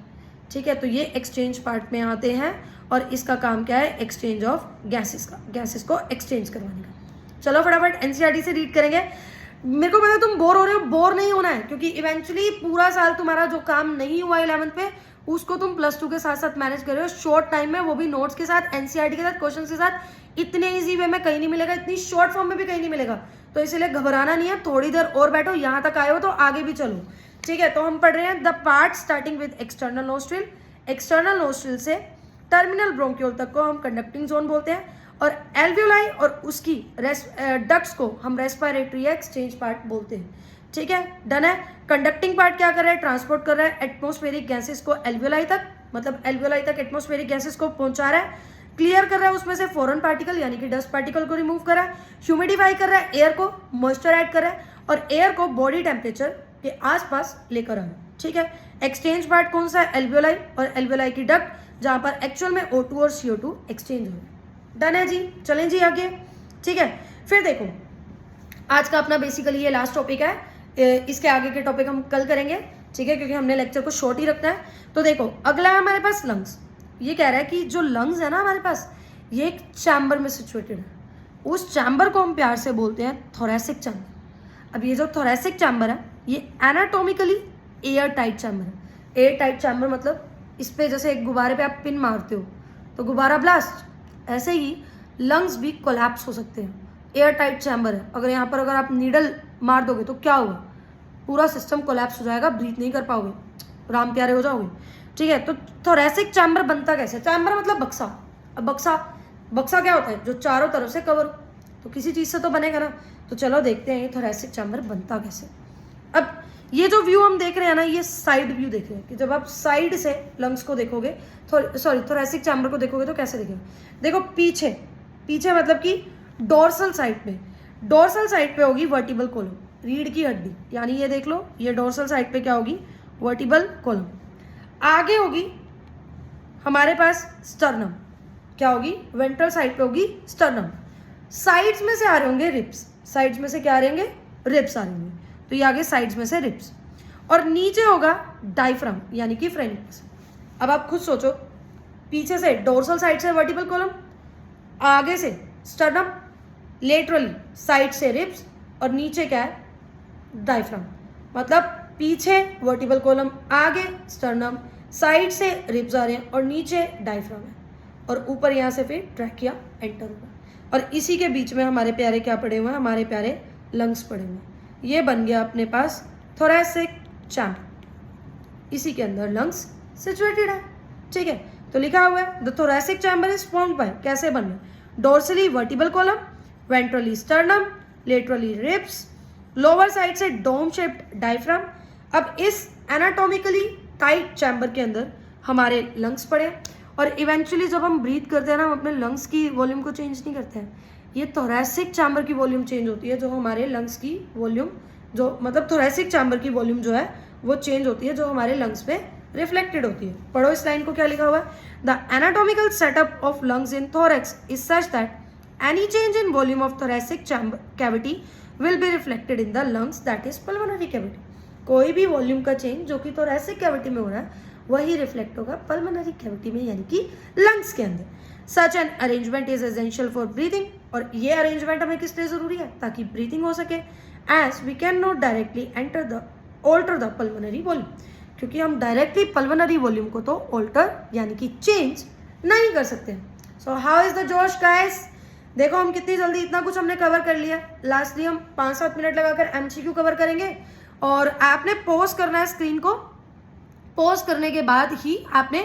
ठीक है, तो ये एक्सचेंज पार्ट में आते हैं और इसका काम क्या है, एक्सचेंज ऑफ गैसेस का, गैसेस को एक्सचेंज करवाने का। चलो फटाफट एनसीईआरटी से रीड करेंगे। मेरे को पता है तुम बोर हो रहे हो, बोर नहीं होना है, क्योंकि इवेंचुअली पूरा साल तुम्हारा जो काम नहीं हुआ 11th पे उसको तुम +2 के साथ साथ मैनेज कर रहे हो शॉर्ट टाइम में, वो भी नोट्स के साथ, एनसीईआरटी के साथ, क्वेश्चन के साथ। इतने इजी वे में कहीं नहीं मिलेगा, इतनी शॉर्ट फॉर्म में भी कहीं नहीं मिलेगा, तो इसलिए घबराना नहीं है। थोड़ी देर और बैठो, यहाँ तक आए हो तो आगे भी चलो। ठीक है, तो हम पढ़ रहे हैं the part starting with external nostril. External nostril से टर्मिनल ब्रोंक्यूल तक को हम कंडक्टिंग जोन बोलते हैं, और एल्वियोलाई और उसकी डक्ट्स को हम रेस्पिरेटरी एक्सचेंज पार्ट बोलते हैं। ठीक है, डन है। कंडक्टिंग पार्ट क्या कर रहा है, ट्रांसपोर्ट कर रहा है एटमॉस्फेरिक गैसेस को एल्वियोलाई तक, मतलब एल्वियोलाई तक एटमॉस्फेरिक गैसेस को पहुंचा रहा है, क्लियर कर रहा है उसमें से फॉरेन पार्टिकल यानी कि डस्ट पार्टिकल को रिमूव कर रहा है, ह्यूमिडिफाई कर रहा है एयर को, मॉइस्चर ऐड कर रहा है और एयर को बॉडी टेम्परेचर के आसपास लेकर आ रहा है। ठीक है, एक्सचेंज पार्ट कौन सा है, एल्वियोलाई और एल्वियोलाई की डक्ट, जहां पर एक्चुअल में O2 और CO2 एक्सचेंज हो रहा है। डन है जी, चलें जी आगे। ठीक है, फिर देखो आज का अपना बेसिकली ये लास्ट टॉपिक है, इसके आगे के टॉपिक हम कल करेंगे। ठीक है, क्योंकि हमने लेक्चर को शॉर्ट ही रखना है। तो देखो अगला है हमारे पास लंग्स। ये कह रहा है कि जो लंग्स है ना हमारे पास, ये एक चैम्बर में सिचुएटेड है। उस चैम्बर को हम प्यार से बोलते हैं थोरैसिक चैम्बर। अब ये जो थोरैसिक चैम्बर है ये एनाटॉमिकली एयर टाइट चैम्बर है। एयर टाइट चैम्बर मतलब इस पे जैसे एक गुब्बारे पे आप पिन मारते हो तो गुब्बारा ब्लास्ट, ऐसे ही लंग्स भी कोलैप्स हो सकते हैं। एयर टाइट चैम्बर है, अगर यहाँ पर अगर आप नीडल मार दोगे तो क्या होगा, पूरा सिस्टम कोलैप्स हो जाएगा, ब्रीथ नहीं कर पाओगे, राम प्यारे हो जाओगे। ठीक है, तो थोरैसिक चैम्बर बनता कैसे, चैम्बर मतलब बक्सा। अब बक्सा क्या होता है, जो चारों तरफ से कवर, तो किसी चीज़ से तो बनेगा ना। तो चलो देखते हैं ये थोरैसिक चैम्बर बनता कैसे। अब ये जो व्यू हम देख रहे हैं ना, ये साइड व्यू देख रहे हैं कि जब आप साइड से लंग्स को देखोगे, थोरैसिक चैम्बर को देखोगे तो कैसे दिखेगा। देखो पीछे मतलब कि डोर्सल साइड पे होगी वर्टिबल कॉलम, रीढ़ की हड्डी, यानी ये देख लो, ये डोर्सल साइड पे क्या होगी, वर्टिबल कॉलम। आगे होगी हमारे पास स्टर्नम, क्या होगी, वेंट्रल साइड पे होगी स्टर्नम। साइड्स में से आ रहे होंगे रिब्स, साइड्स में से क्या आ रहे होंगे, रिब्स आ रहे होंगे, तो ये आगे साइड्स में से रिब्स। और नीचे होगा डायफ्राम यानी कि फ्रेनिक्स। अब आप खुद सोचो, पीछे से डोर्सल साइड से वर्टिबल कॉलम, आगे से स्टर्नम, लेटरली साइड से रिब्स और नीचे क्या है, डायफ्राम। मतलब पीछे वर्टिबल कॉलम, आगे स्टर्नम, साइड से रिब्स आ रहे हैं और नीचे डायफ्राम है, और ऊपर यहाँ से फिर ट्रैकिया एंटर होगा। और इसी के बीच में हमारे प्यारे क्या पड़े हुए हैं, हमारे प्यारे लंग्स पड़े हुए हैं। ये बन गया अपने पास थोरैसिक चैम्बर, इसी के अंदर लंग्स सिचुएटेड है। ठीक है, तो लिखा हुआ है the thoracic chamber is formed by, कैसे बन रहा है, dorsally vertebral column, ventrally sternum, laterally ribs, lower side से डोम शेप्ड डायफ्राम। अब इस एनाटॉमिकली टाइट चैम्बर के अंदर हमारे लंग्स पड़े, और इवेंचुअली जब हम ब्रीथ करते हैं ना, हम अपने लंग्स की वॉल्यूम को चेंज नहीं करते हैं, ये थोरैसिक चैम्बर की वॉल्यूम चेंज होती है, जो हमारे लंग्स की वॉल्यूम, जो मतलब थोरैसिक चैम्बर की वॉल्यूम जो है वो चेंज होती है, जो हमारे लंग्स पे रिफ्लेक्टेड होती है। पढ़ो इस लाइन को, क्या लिखा हुआ है, the anatomical setup of lungs in thorax is such that any change in volume of thoracic cavity will be reflected in the lungs that is pulmonary cavity. कोई भी वॉल्यूम का चेंज जो कि थोरैसिक कैविटी में हो रहा है वही रिफ्लेक्ट होगा पल्मोनरी कैविटी में, यानी कि लंग्स के अंदर। Such an arrangement is essential for breathing, और ये अरेंजमेंट हमें किस लिए जरूरी है, ताकि ब्रीथिंग हो सके। As we can not directly alter the pulmonary volume, क्योंकि हम डायरेक्टली पल्मोनरी वॉल्यूम को तो ऑल्टर यानी कि चेंज नहीं कर सकते। सो हाउ इज द जोश गाइस, देखो हम कितनी जल्दी इतना कुछ हमने कवर कर लिया। लास्टली हम 5-7 मिनट लगाकर MCQ कवर करेंगे, और आपने पॉज करना है स्क्रीन को। पॉज करने के बाद ही आपने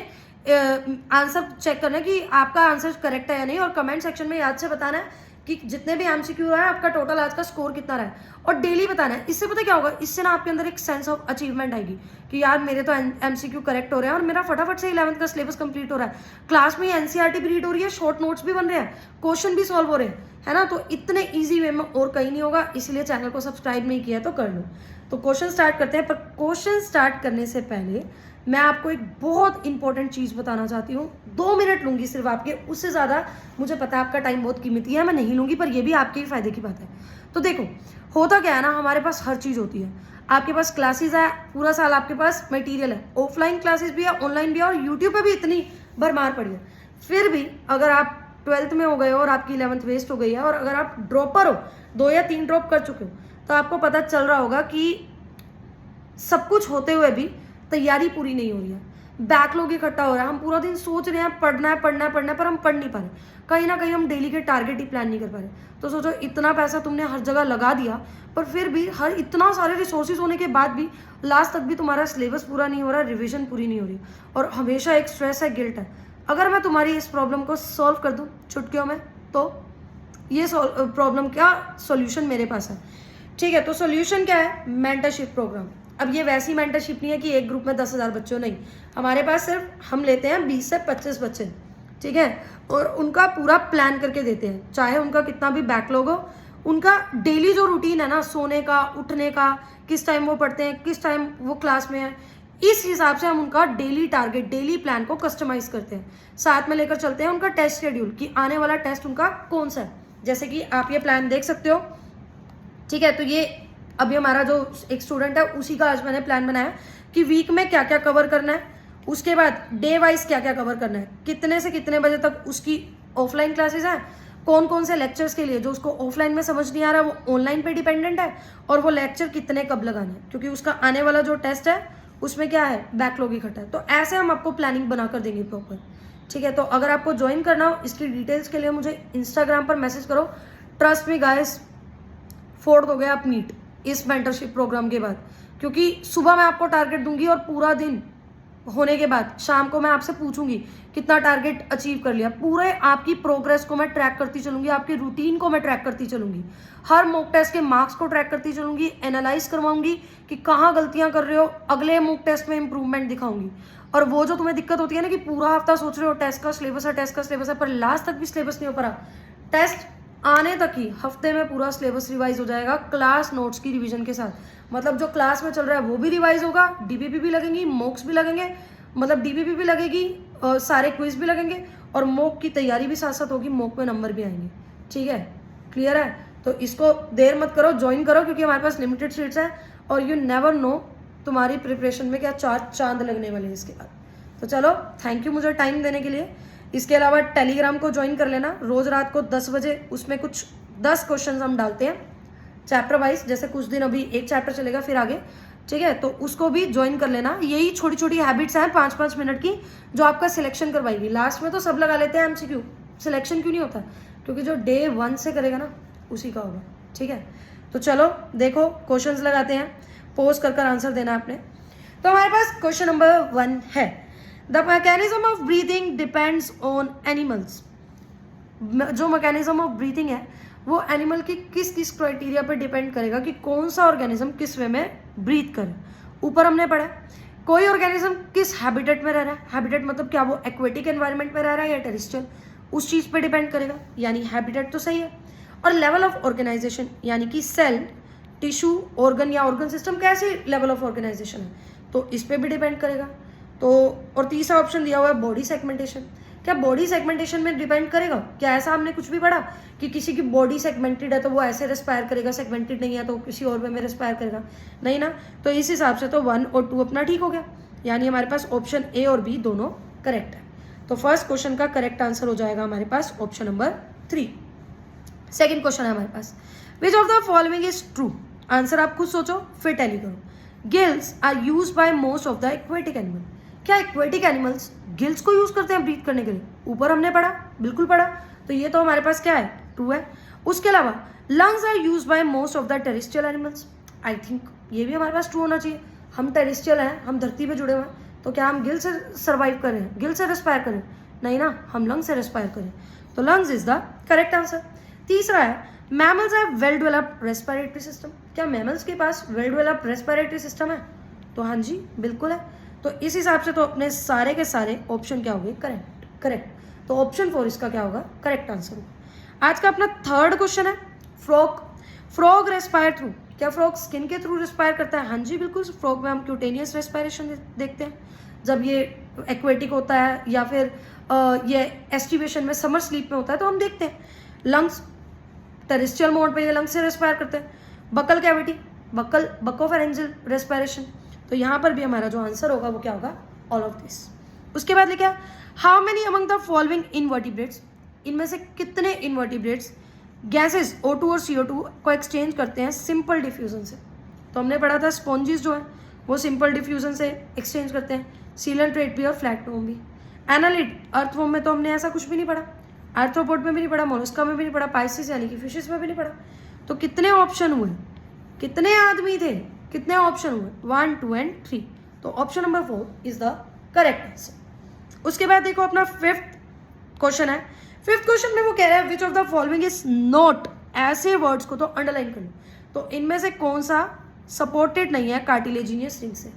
आंसर चेक करना है कि आपका आंसर करेक्ट है या नहीं, और कमेंट सेक्शन में याद से बताना है कि जितने भी MCQ रहा है आपका टोटल आज का स्कोर कितना रहा है, और डेली बताना है। इससे पता क्या होगा, इससे ना आपके अंदर एक सेंस ऑफ अचीवमेंट आएगी कि यार मेरे तो MCQ करेक्ट हो रहे हैं और मेरा फटाफट से 11th का सिलेबस कंप्लीट हो रहा है, क्लास में NCERT भी रीड हो रही है, शॉर्ट नोट्स भी बन रहे हैं, क्वेश्चन भी सॉल्व हो रहे हैं, है ना। तो इतने ईजी वे में और कहीं नहीं होगा, इसलिए चैनल को सब्सक्राइब नहीं किया तो कर लो। तो क्वेश्चन स्टार्ट करते हैं, पर क्वेश्चन स्टार्ट करने से पहले मैं आपको एक बहुत इंपॉर्टेंट चीज़ बताना चाहती हूँ। 2 मिनट लूँगी सिर्फ आपके, उससे ज़्यादा मुझे पता है आपका टाइम बहुत कीमती है, मैं नहीं लूँगी, पर ये भी आपके ही फ़ायदे की बात है। तो देखो, होता क्या है ना, हमारे पास हर चीज़ होती है। आपके पास क्लासेस है, पूरा साल आपके पास मटेरियल है, ऑफलाइन क्लासेस भी है, ऑनलाइन भी है, और यूट्यूब पे भी इतनी भरमार पड़ी है। फिर भी अगर आप 12th में हो गए हो और आपकी 11th वेस्ट हो गई है, और अगर आप ड्रॉपर हो, 2 या 3 ड्रॉप कर चुके हो, तो आपको पता चल रहा होगा कि सब कुछ होते हुए भी तैयारी पूरी नहीं हो रही है, बैकलॉग इकट्ठा हो रहा है। हम पूरा दिन सोच रहे हैं पढ़ना है पढ़ना है पढ़ना है, पर हम पढ़ नहीं पा रहे। कहीं ना कहीं हम डेली के टारगेट ही प्लान नहीं कर पा रहे। तो सोचो, इतना पैसा तुमने हर जगह लगा दिया, पर फिर भी हर इतना सारे रिसोर्सेज होने के बाद भी लास्ट तक भी तुम्हारा सिलेबस पूरा नहीं हो रहा, रिविजन पूरी नहीं हो रही, और हमेशा एक स्ट्रेस है, गिल्ट है। अगर मैं तुम्हारी इस प्रॉब्लम को सॉल्व कर दूं चुटकियों में, तो ये प्रॉब्लम क्या सॉल्यूशन मेरे पास है। ठीक है, तो सॉल्यूशन क्या है? Mentorship program. अब ये वैसी मेंटरशिप नहीं है कि एक ग्रुप में 10,000 बच्चे हो, नहीं। हमारे पास सिर्फ हम लेते हैं 20 से 25 बच्चे, ठीक है, और उनका पूरा प्लान करके देते हैं। चाहे उनका कितना भी बैकलॉग हो, उनका डेली जो रूटीन है ना, सोने का, उठने का, किस टाइम वो पढ़ते हैं, किस टाइम वो क्लास में है, इस हिसाब से हम उनका डेली टारगेट, डेली प्लान को कस्टमाइज करते हैं। साथ में लेकर चलते हैं उनका टेस्ट शेड्यूल, कि आने वाला टेस्ट उनका कौन सा है। जैसे कि आप ये प्लान देख सकते हो, ठीक है। तो ये अभी हमारा जो एक स्टूडेंट है, उसी का आज मैंने प्लान बनाया कि वीक में क्या क्या कवर करना है, उसके बाद डे वाइज क्या क्या कवर करना है, कितने से कितने बजे तक उसकी ऑफलाइन क्लासेस हैं, कौन कौन से लेक्चर्स के लिए जो उसको ऑफलाइन में समझ नहीं आ रहा वो ऑनलाइन पे डिपेंडेंट है, और वो लेक्चर कितने कब लगाने हैं, क्योंकि उसका आने वाला जो टेस्ट है उसमें क्या है, बैकलॉग इकट्ठा है। तो ऐसे हम आपको प्लानिंग बना कर देंगे प्रॉपर, ठीक है। तो अगर आपको ज्वाइन करना हो, इसकी डिटेल्स के लिए मुझे इंस्टाग्राम पर मैसेज करो। ट्रस्ट मी गाइस, फोड़ दोगे आप नीट इस मेंटरशिप प्रोग्राम के बाद, क्योंकि सुबह मैं आपको टारगेट दूंगी और पूरा दिन होने के बाद शाम को मैं आपसे पूछूंगी कितना टारगेट अचीव कर लिया। पूरे आपकी प्रोग्रेस को मैं ट्रैक करती चलूंगी, आपकी रूटीन को मैं ट्रैक करती चलूंगी, हर मॉक टेस्ट के मार्क्स को ट्रैक करती चलूंगी, एनालाइज करवाऊंगी कि कहाँ गलतियां कर रहे हो, अगले मॉक टेस्ट में इंप्रूवमेंट दिखाऊंगी। और वो जो तुम्हें दिक्कत होती है ना कि पूरा हफ्ता सोच रहे हो टेस्ट का सिलेबस है, टेस्ट का सिलेबस है, पर लास्ट तक भी सिलेबस नहीं हो पा रहा, टेस्ट आने तक ही हफ्ते में पूरा सिलेबस रिवाइज हो जाएगा क्लास नोट्स की रिवीजन के साथ। मतलब जो क्लास में चल रहा है वो भी रिवाइज होगा, डीपीपी भी लगेंगी, मॉक्स भी लगेंगे, मतलब डीपीपी भी लगेगी, सारे क्विज भी लगेंगे, और मॉक की तैयारी भी साथ साथ होगी, मॉक में नंबर भी आएंगे, ठीक है, क्लियर है। तो इसको देर मत करो, ज्वाइन करो, क्योंकि हमारे पास लिमिटेड सीट्स है, और यू नेवर नो तुम्हारी प्रिपरेशन में क्या चार चांद लगने वाले हैं इसके बाद। तो चलो, थैंक यू मुझे टाइम देने के लिए। इसके अलावा टेलीग्राम को ज्वाइन कर लेना, रोज रात को 10 बजे, उसमें कुछ 10 क्वेश्चन हम डालते हैं चैप्टर वाइज, जैसे कुछ दिन अभी एक चैप्टर चलेगा फिर आगे, ठीक है। तो उसको भी ज्वाइन कर लेना। यही छोटी छोटी हैबिट्स हैं 5-5 मिनट की, जो आपका सिलेक्शन करवाएगी। लास्ट में तो सब लगा लेते हैं एमसीक्यू, सिलेक्शन क्यों नहीं होता? क्योंकि जो डे 1 से करेगा ना उसी का होगा, ठीक है। तो चलो देखो, क्वेश्चंस लगाते हैं, पोज कर आंसर देना आपने। तो हमारे पास क्वेश्चन नंबर 1 है, the mechanism of breathing depends on animals. जो मैकेनिज्म ऑफ ब्रीथिंग है वो एनिमल की किस किस क्राइटेरिया पर डिपेंड करेगा कि कौन सा ऑर्गेनिज्म किस वे में ब्रीथ करे। ऊपर हमने पढ़ा कोई ऑर्गेनिज्म किस हैबिटेट में रह रहा है, हैबिटेट मतलब क्या वो एक्वेटिक एनवायरनमेंट में रह रहा है या टेरेस्ट्रियल, उस चीज़ पे डिपेंड करेगा, यानी हैबिटेट तो सही है। और लेवल ऑफ ऑर्गेनाइजेशन, यानी कि सेल, टिश्यू, ऑर्गन या ऑर्गन सिस्टम कैसे लेवल ऑफ ऑर्गेनाइजेशन है, तो इस पर भी डिपेंड करेगा। तो और तीसरा ऑप्शन दिया हुआ है बॉडी सेगमेंटेशन, क्या बॉडी सेगमेंटेशन में डिपेंड करेगा? क्या ऐसा हमने कुछ भी पढ़ा कि किसी की बॉडी सेगमेंटेड है तो वो ऐसे रेस्पायर करेगा, सेगमेंटेड नहीं है तो किसी और वे में रेस्पायर करेगा? नहीं ना। तो इस हिसाब से तो 1 और 2 अपना ठीक हो गया, यानी हमारे पास ऑप्शन ए और बी दोनों करेक्ट है। तो फर्स्ट क्वेश्चन का करेक्ट आंसर हो जाएगा हमारे पास ऑप्शन नंबर 3। सेकेंड क्वेश्चन है हमारे पास, which of the following is true? Answer आप खुद सोचो फिर टैली करो। Gills are use by most of the aquatic animal. क्या एक्वेटिक एनिमल्स गिल्स को यूज करते हैं ब्रीथ करने के लिए? ऊपर हमने पढ़ा, बिल्कुल पढ़ा, तो ये तो हमारे पास क्या है, ट्रू है। उसके अलावा lungs are use by most of the terrestrial animals. I think ये भी हमारे पास ट्रू होना चाहिए। हम टेरेस्ट्रियल हैं, हम धरती पे जुड़े हुए हैं, तो क्या हम गिल से सर्वाइव कर रहे हैं, गिल से रेस्पायर करें? नहीं ना, हम लंग्स से रेस्पायर करें। तो lungs is the correct answer. तीसरा है, mammals have well developed respiratory system. क्या मैमल्स के पास वेल डेवलप्ड रेस्पिरेटरी सिस्टम है? तो हाँ जी, बिल्कुल है। तो इस हिसाब से तो अपने सारे के सारे ऑप्शन क्या हो गए, करेक्ट। तो ऑप्शन 4 इसका क्या होगा, करेक्ट आंसर होगा। आज का अपना थर्ड क्वेश्चन है, फ्रॉग रेस्पायर थ्रू। क्या फ्रॉग स्किन के थ्रू रेस्पायर करता है? हाँ जी बिल्कुल, फ्रॉग में हम क्यूटेनियस रेस्पायरेशन देखते हैं। जब ये एक्वेटिक होता है या फिर ये एस्टिवेशन में समर स्लीप में होता है तो हम देखते हैं लंग्स टेरेस्ट्रियल मोड पे ये लंग्स से रेस्पायर करते हैं, बकल कैविटी बकोफेरेंजियल रेस्पिरेशन। तो यहाँ पर भी हमारा जो आंसर होगा वो क्या होगा, ऑल ऑफ दिस। उसके बाद लिखा how many among the following invertebrates, इनमें से कितने इनवर्टिब्रेट्स गैसेस O2 और CO2 को एक्सचेंज करते हैं सिंपल डिफ्यूजन से। तो हमने पढ़ा था स्पॉन्जिस जो है वो सिंपल डिफ्यूजन से एक्सचेंज करते हैं, सीलेंट्रेट भी और फ्लैटोम भी। एनालिड अर्थवॉर्म में तो हमने ऐसा कुछ भी नहीं पढ़ा, आर्थ्रोपोड में भी नहीं पढ़ा, मोलस्का में भी नहीं पढ़ा, पाइसिस यानी कि फिशेस में भी नहीं पढ़ा। तो कितने ऑप्शन हुए, कितने आदमी थे, कितने ऑप्शन हुए, 1 2 एंड 3। तो option number 4 is the correct answer. उसके बाद देखो अपना 5th क्वेश्चन है। 5th क्वेश्चन में वो कह रहा है which of the following is not, ऐसे वर्ड्स को तो अंडरलाइन कर लो, तो इनमें से कौन सा सपोर्टेड नहीं है कार्टिलेजिनियस रिंग से।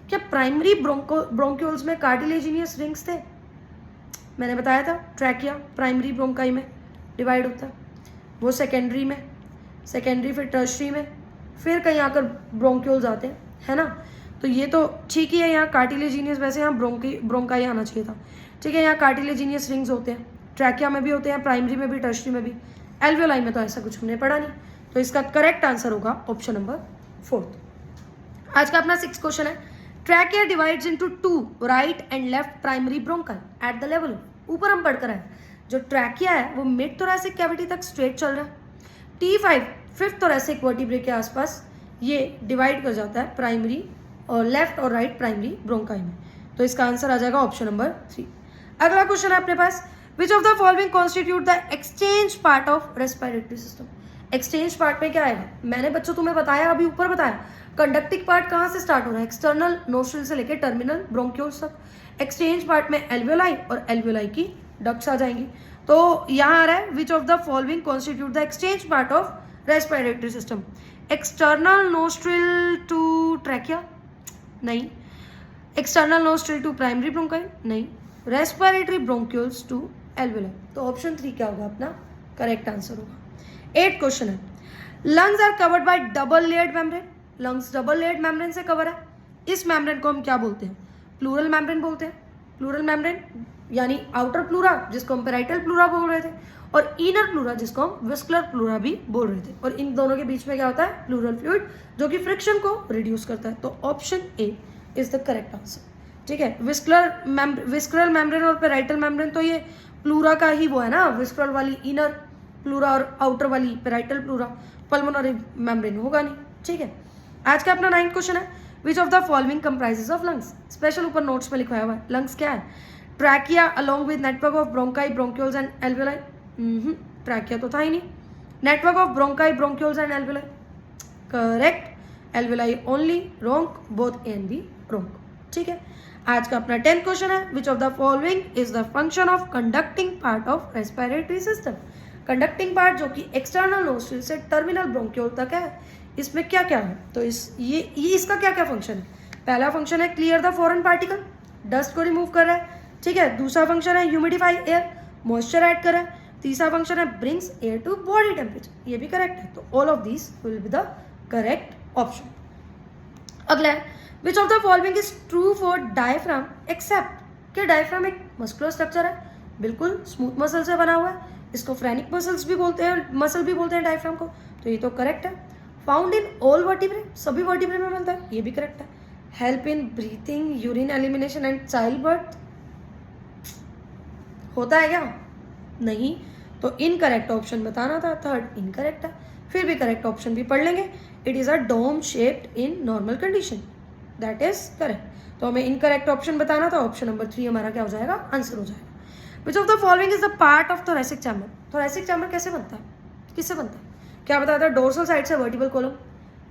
क्या प्राइमरी ब्रोंक्यूल्स में कार्टिलेजिनियस रिंग्स थे? मैंने बताया था ट्रैकिया प्राइमरी ब्रोंकाई में डिवाइड होता है, वो सेकेंडरी में, सेकेंडरी फिर टर्शरी में, फिर कहीं आकर ब्रोंक्यूल्स आते हैं, है ना। तो ये तो ठीक ही है, यहाँ कार्टिलेजिनियस, वैसे यहाँ ब्रोंकाई आना चाहिए था, ठीक है। यहाँ कार्टिलेजिनियस रिंग्स होते हैं, ट्रैकिया में भी होते हैं, प्राइमरी में भी, टर्शरी में भी। एल्वियोलाई में तो ऐसा कुछ हमने पढ़ा नहीं, तो इसका करेक्ट आंसर होगा ऑप्शन नंबर 4। आज का अपना 6th क्वेश्चन है। Trachea divides into 2 right and left primary bronchi at the level, ऊपर हम पढ़ कर आए जो ट्रैकिया है वो मिड थोरैसिक कैविटी तक स्ट्रेट चल रहा है। T5 5th थोरैसिक वर्टिब्रे के आसपास ये डिवाइड कर जाता है प्राइमरी और लेफ्ट और राइट प्राइमरी ब्रोंकाई में। तो इसका आंसर आ जाएगा ऑप्शन नंबर 3। अगला क्वेश्चन है अपने पास, which of the following constitute the exchange part of respiratory system. Exchange part में क्या आएगा, मैंने बच्चों तुम्हें बताया, अभी ऊपर बताया, कंडक्टिंग पार्ट कहाँ से स्टार्ट हो रहा है, एक्सटर्नल नोस्ट्रिल से लेकर टर्मिनल ब्रोंक्यूल्स तक। एक्सचेंज पार्ट में एल्वियोलाई और एल्वियोलाई की डक्ट्स आ जाएंगी। तो यहाँ आ रहा है which of the following constitute the exchange part of respiratory system. External nostril to trachea नहीं, external nostril to primary bronchi नहीं, रेस्पिरेटरी ब्रोंक्यूल्स टू एल्वियोलाई। तो ऑप्शन 3 क्या होगा अपना करेक्ट आंसर होगा। 8th क्वेश्चन है, lungs are covered by double layered membrane. Lungs double layered membrane से कवर है। इस मेम्ब्रेन को हम क्या बोलते हैं, प्लूरल मेम्ब्रेन बोलते हैं। प्लूरल मेम्ब्रेन यानी आउटर प्लूरा जिसको हम पेराइटल प्लूरा बोल रहे थे, और इनर प्लूरा जिसको हम विस्कुलर प्लूरा भी बोल रहे थे। और इन दोनों के बीच में क्या होता है, प्लूरल फ्लूइड, जो कि फ्रिक्शन को रिड्यूस करता है। तो option A is the correct answer, ठीक है। विस्कुलर मेम्ब्रेन और पेराइटल मेम्ब्रेन तो ये प्लूरा का ही वो है ना, विस्कुलर वाली इनर प्लूरा और आउटर वाली पेराइटल प्लूरा, पल्मोनरी मेम्ब्रेन होगा नहीं, ठीक है। आज का अपना 9th क्वेश्चन है, which of the following comprises of lungs. Special ऊपर नोट्स में लिखवाया हुआ है, लंग्स क्या है, trachea along with network of bronchi bronchioles and alveoli. Trachea तो था ही नहीं, network of bronchi bronchioles and alveoli correct, alveoli only wrong, both A and be wrong, ठीक है। आज का अपना 10th क्वेश्चन है, which of the following is the function of conducting part of respiratory system. Conducting part जो कि एक्सटर्नल नोस्ट्रिल से टर्मिनल ब्रोंक्यूल तक है, इसमें क्या क्या है, तो ये इसका क्या क्या फंक्शन है। पहला फंक्शन है clear the foreign particle, dust को रिमूव कर रहा है, ठीक है। दूसरा फंक्शन है ह्यूमिडिफाई एयर, मॉइस्चर ऐड कर रहा है। तीसरा फंक्शन है brings air to body temperature, ये भी करेक्ट है। तो all of this will be the correct option. अगला है, which of the following is true for diaphragm except. क्या डायफ्राम एक मस्कुलर स्ट्रक्चर है, बिल्कुल स्मूथ मसल से बना हुआ है, इसको फ्रेनिक मसल्स भी बोलते हैं, मसल भी बोलते हैं डायफ्राम को, तो ये तो करेक्ट है। फाउंड इन ऑल वर्टिब्रे, सभी वर्टिब्रे में मिलता है, ये भी करेक्ट है। Help in breathing, urine elimination and child birth, होता है क्या, नहीं, तो इनकरेक्ट ऑप्शन बताना था, 3rd इनकरेक्ट है। फिर भी करेक्ट ऑप्शन भी पढ़ लेंगे, it is a dome shaped in normal condition, that is correct. तो हमें इनकरेक्ट ऑप्शन बताना था, ऑप्शन नंबर 3 हमारा क्या हो जाएगा, आंसर हो जाएगा। विच of the following is the part of thoracic chamber. Thoracic chamber कैसे बनता है, किससे बनता है, क्या बताया था, डोर्सल साइड से वर्टिबल कॉलम,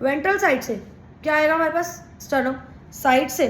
वेंट्रल साइड से क्या आएगा हमारे पास, स्टर्नम, साइड से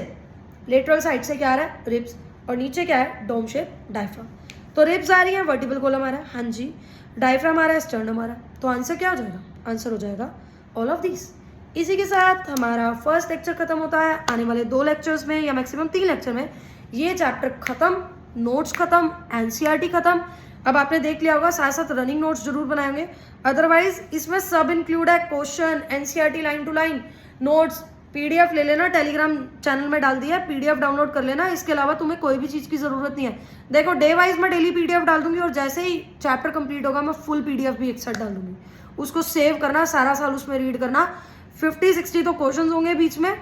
लेटरल साइड से क्या आ रहा है, रिब्स, और नीचे क्या है, डोम शेप डायफ्राम। तो रिब्स आ रही है, वर्टिबल कॉलम आ रहा है, हाँ जी, डायफ्राम आ रहा है, स्टर्नम आ रहा है। तो आंसर क्या हो जाएगा, आंसर हो जाएगा ऑल ऑफ दिस। इसी के साथ हमारा फर्स्ट लेक्चर खत्म होता है। आने वाले 2 लेक्चर्स में या मैक्सिमम 3 लेक्चर में ये चैप्टर खत्म, नोट्स खत्म, एनसीईआरटी खत्म। अब आपने देख लिया होगा, साथ साथ रनिंग नोट्स जरूर बनाएंगे, अदरवाइज इसमें सब इंक्लूड है, question, NCERT line to line, notes, PDF ले लेना, टेलीग्राम चैनल में डाल दिया है, PDF डाउनलोड कर लेना। इसके अलावा तुम्हें कोई भी चीज़ की ज़रूरत नहीं है। देखो डे वाइज मैं डेली PDF डाल दूंगी और जैसे ही चैप्टर कंप्लीट होगा मैं फुल PDF भी एक साथ डाल दूंगी। उसको सेव करना, सारा साल उसमें रीड करना। 50-60 तो क्वेश्चन होंगे बीच में,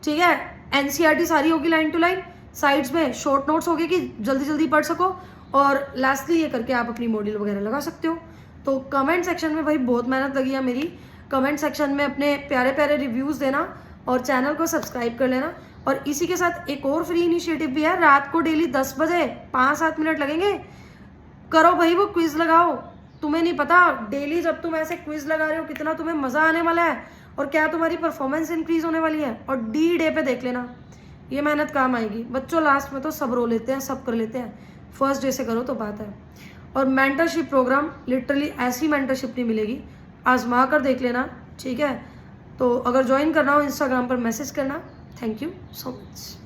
ठीक है। NCERT सारी होगी लाइन टू लाइन, साइड्स में शॉर्ट नोट्स होगी कि जल्दी जल्दी पढ़ सको, और लास्टली ये करके आप अपनी मॉड्यूल वगैरह लगा सकते हो। तो कमेंट सेक्शन में भाई बहुत मेहनत लगी है मेरी, कमेंट सेक्शन में अपने प्यारे प्यारे रिव्यूज़ देना और चैनल को सब्सक्राइब कर लेना। और इसी के साथ एक और फ्री इनिशिएटिव भी है, रात को डेली 10 बजे 5-7 मिनट लगेंगे, करो भाई वो क्विज लगाओ। तुम्हें नहीं पता डेली जब तुम ऐसे क्विज लगा रहे हो कितना तुम्हें मज़ा आने वाला है और क्या तुम्हारी परफॉर्मेंस इंक्रीज होने वाली है। और D-Day पे देख लेना, ये मेहनत काम आएगी। बच्चों लास्ट में तो सब रो लेते हैं, सब कर लेते हैं, फर्स्ट डे से करो तो बात है। और मेंटरशिप प्रोग्राम, लिटरली ऐसी मेंटरशिप नहीं मिलेगी, आजमा कर देख लेना, ठीक है। तो अगर ज्वाइन करना हो इंस्टाग्राम पर मैसेज करना। Thank you so much.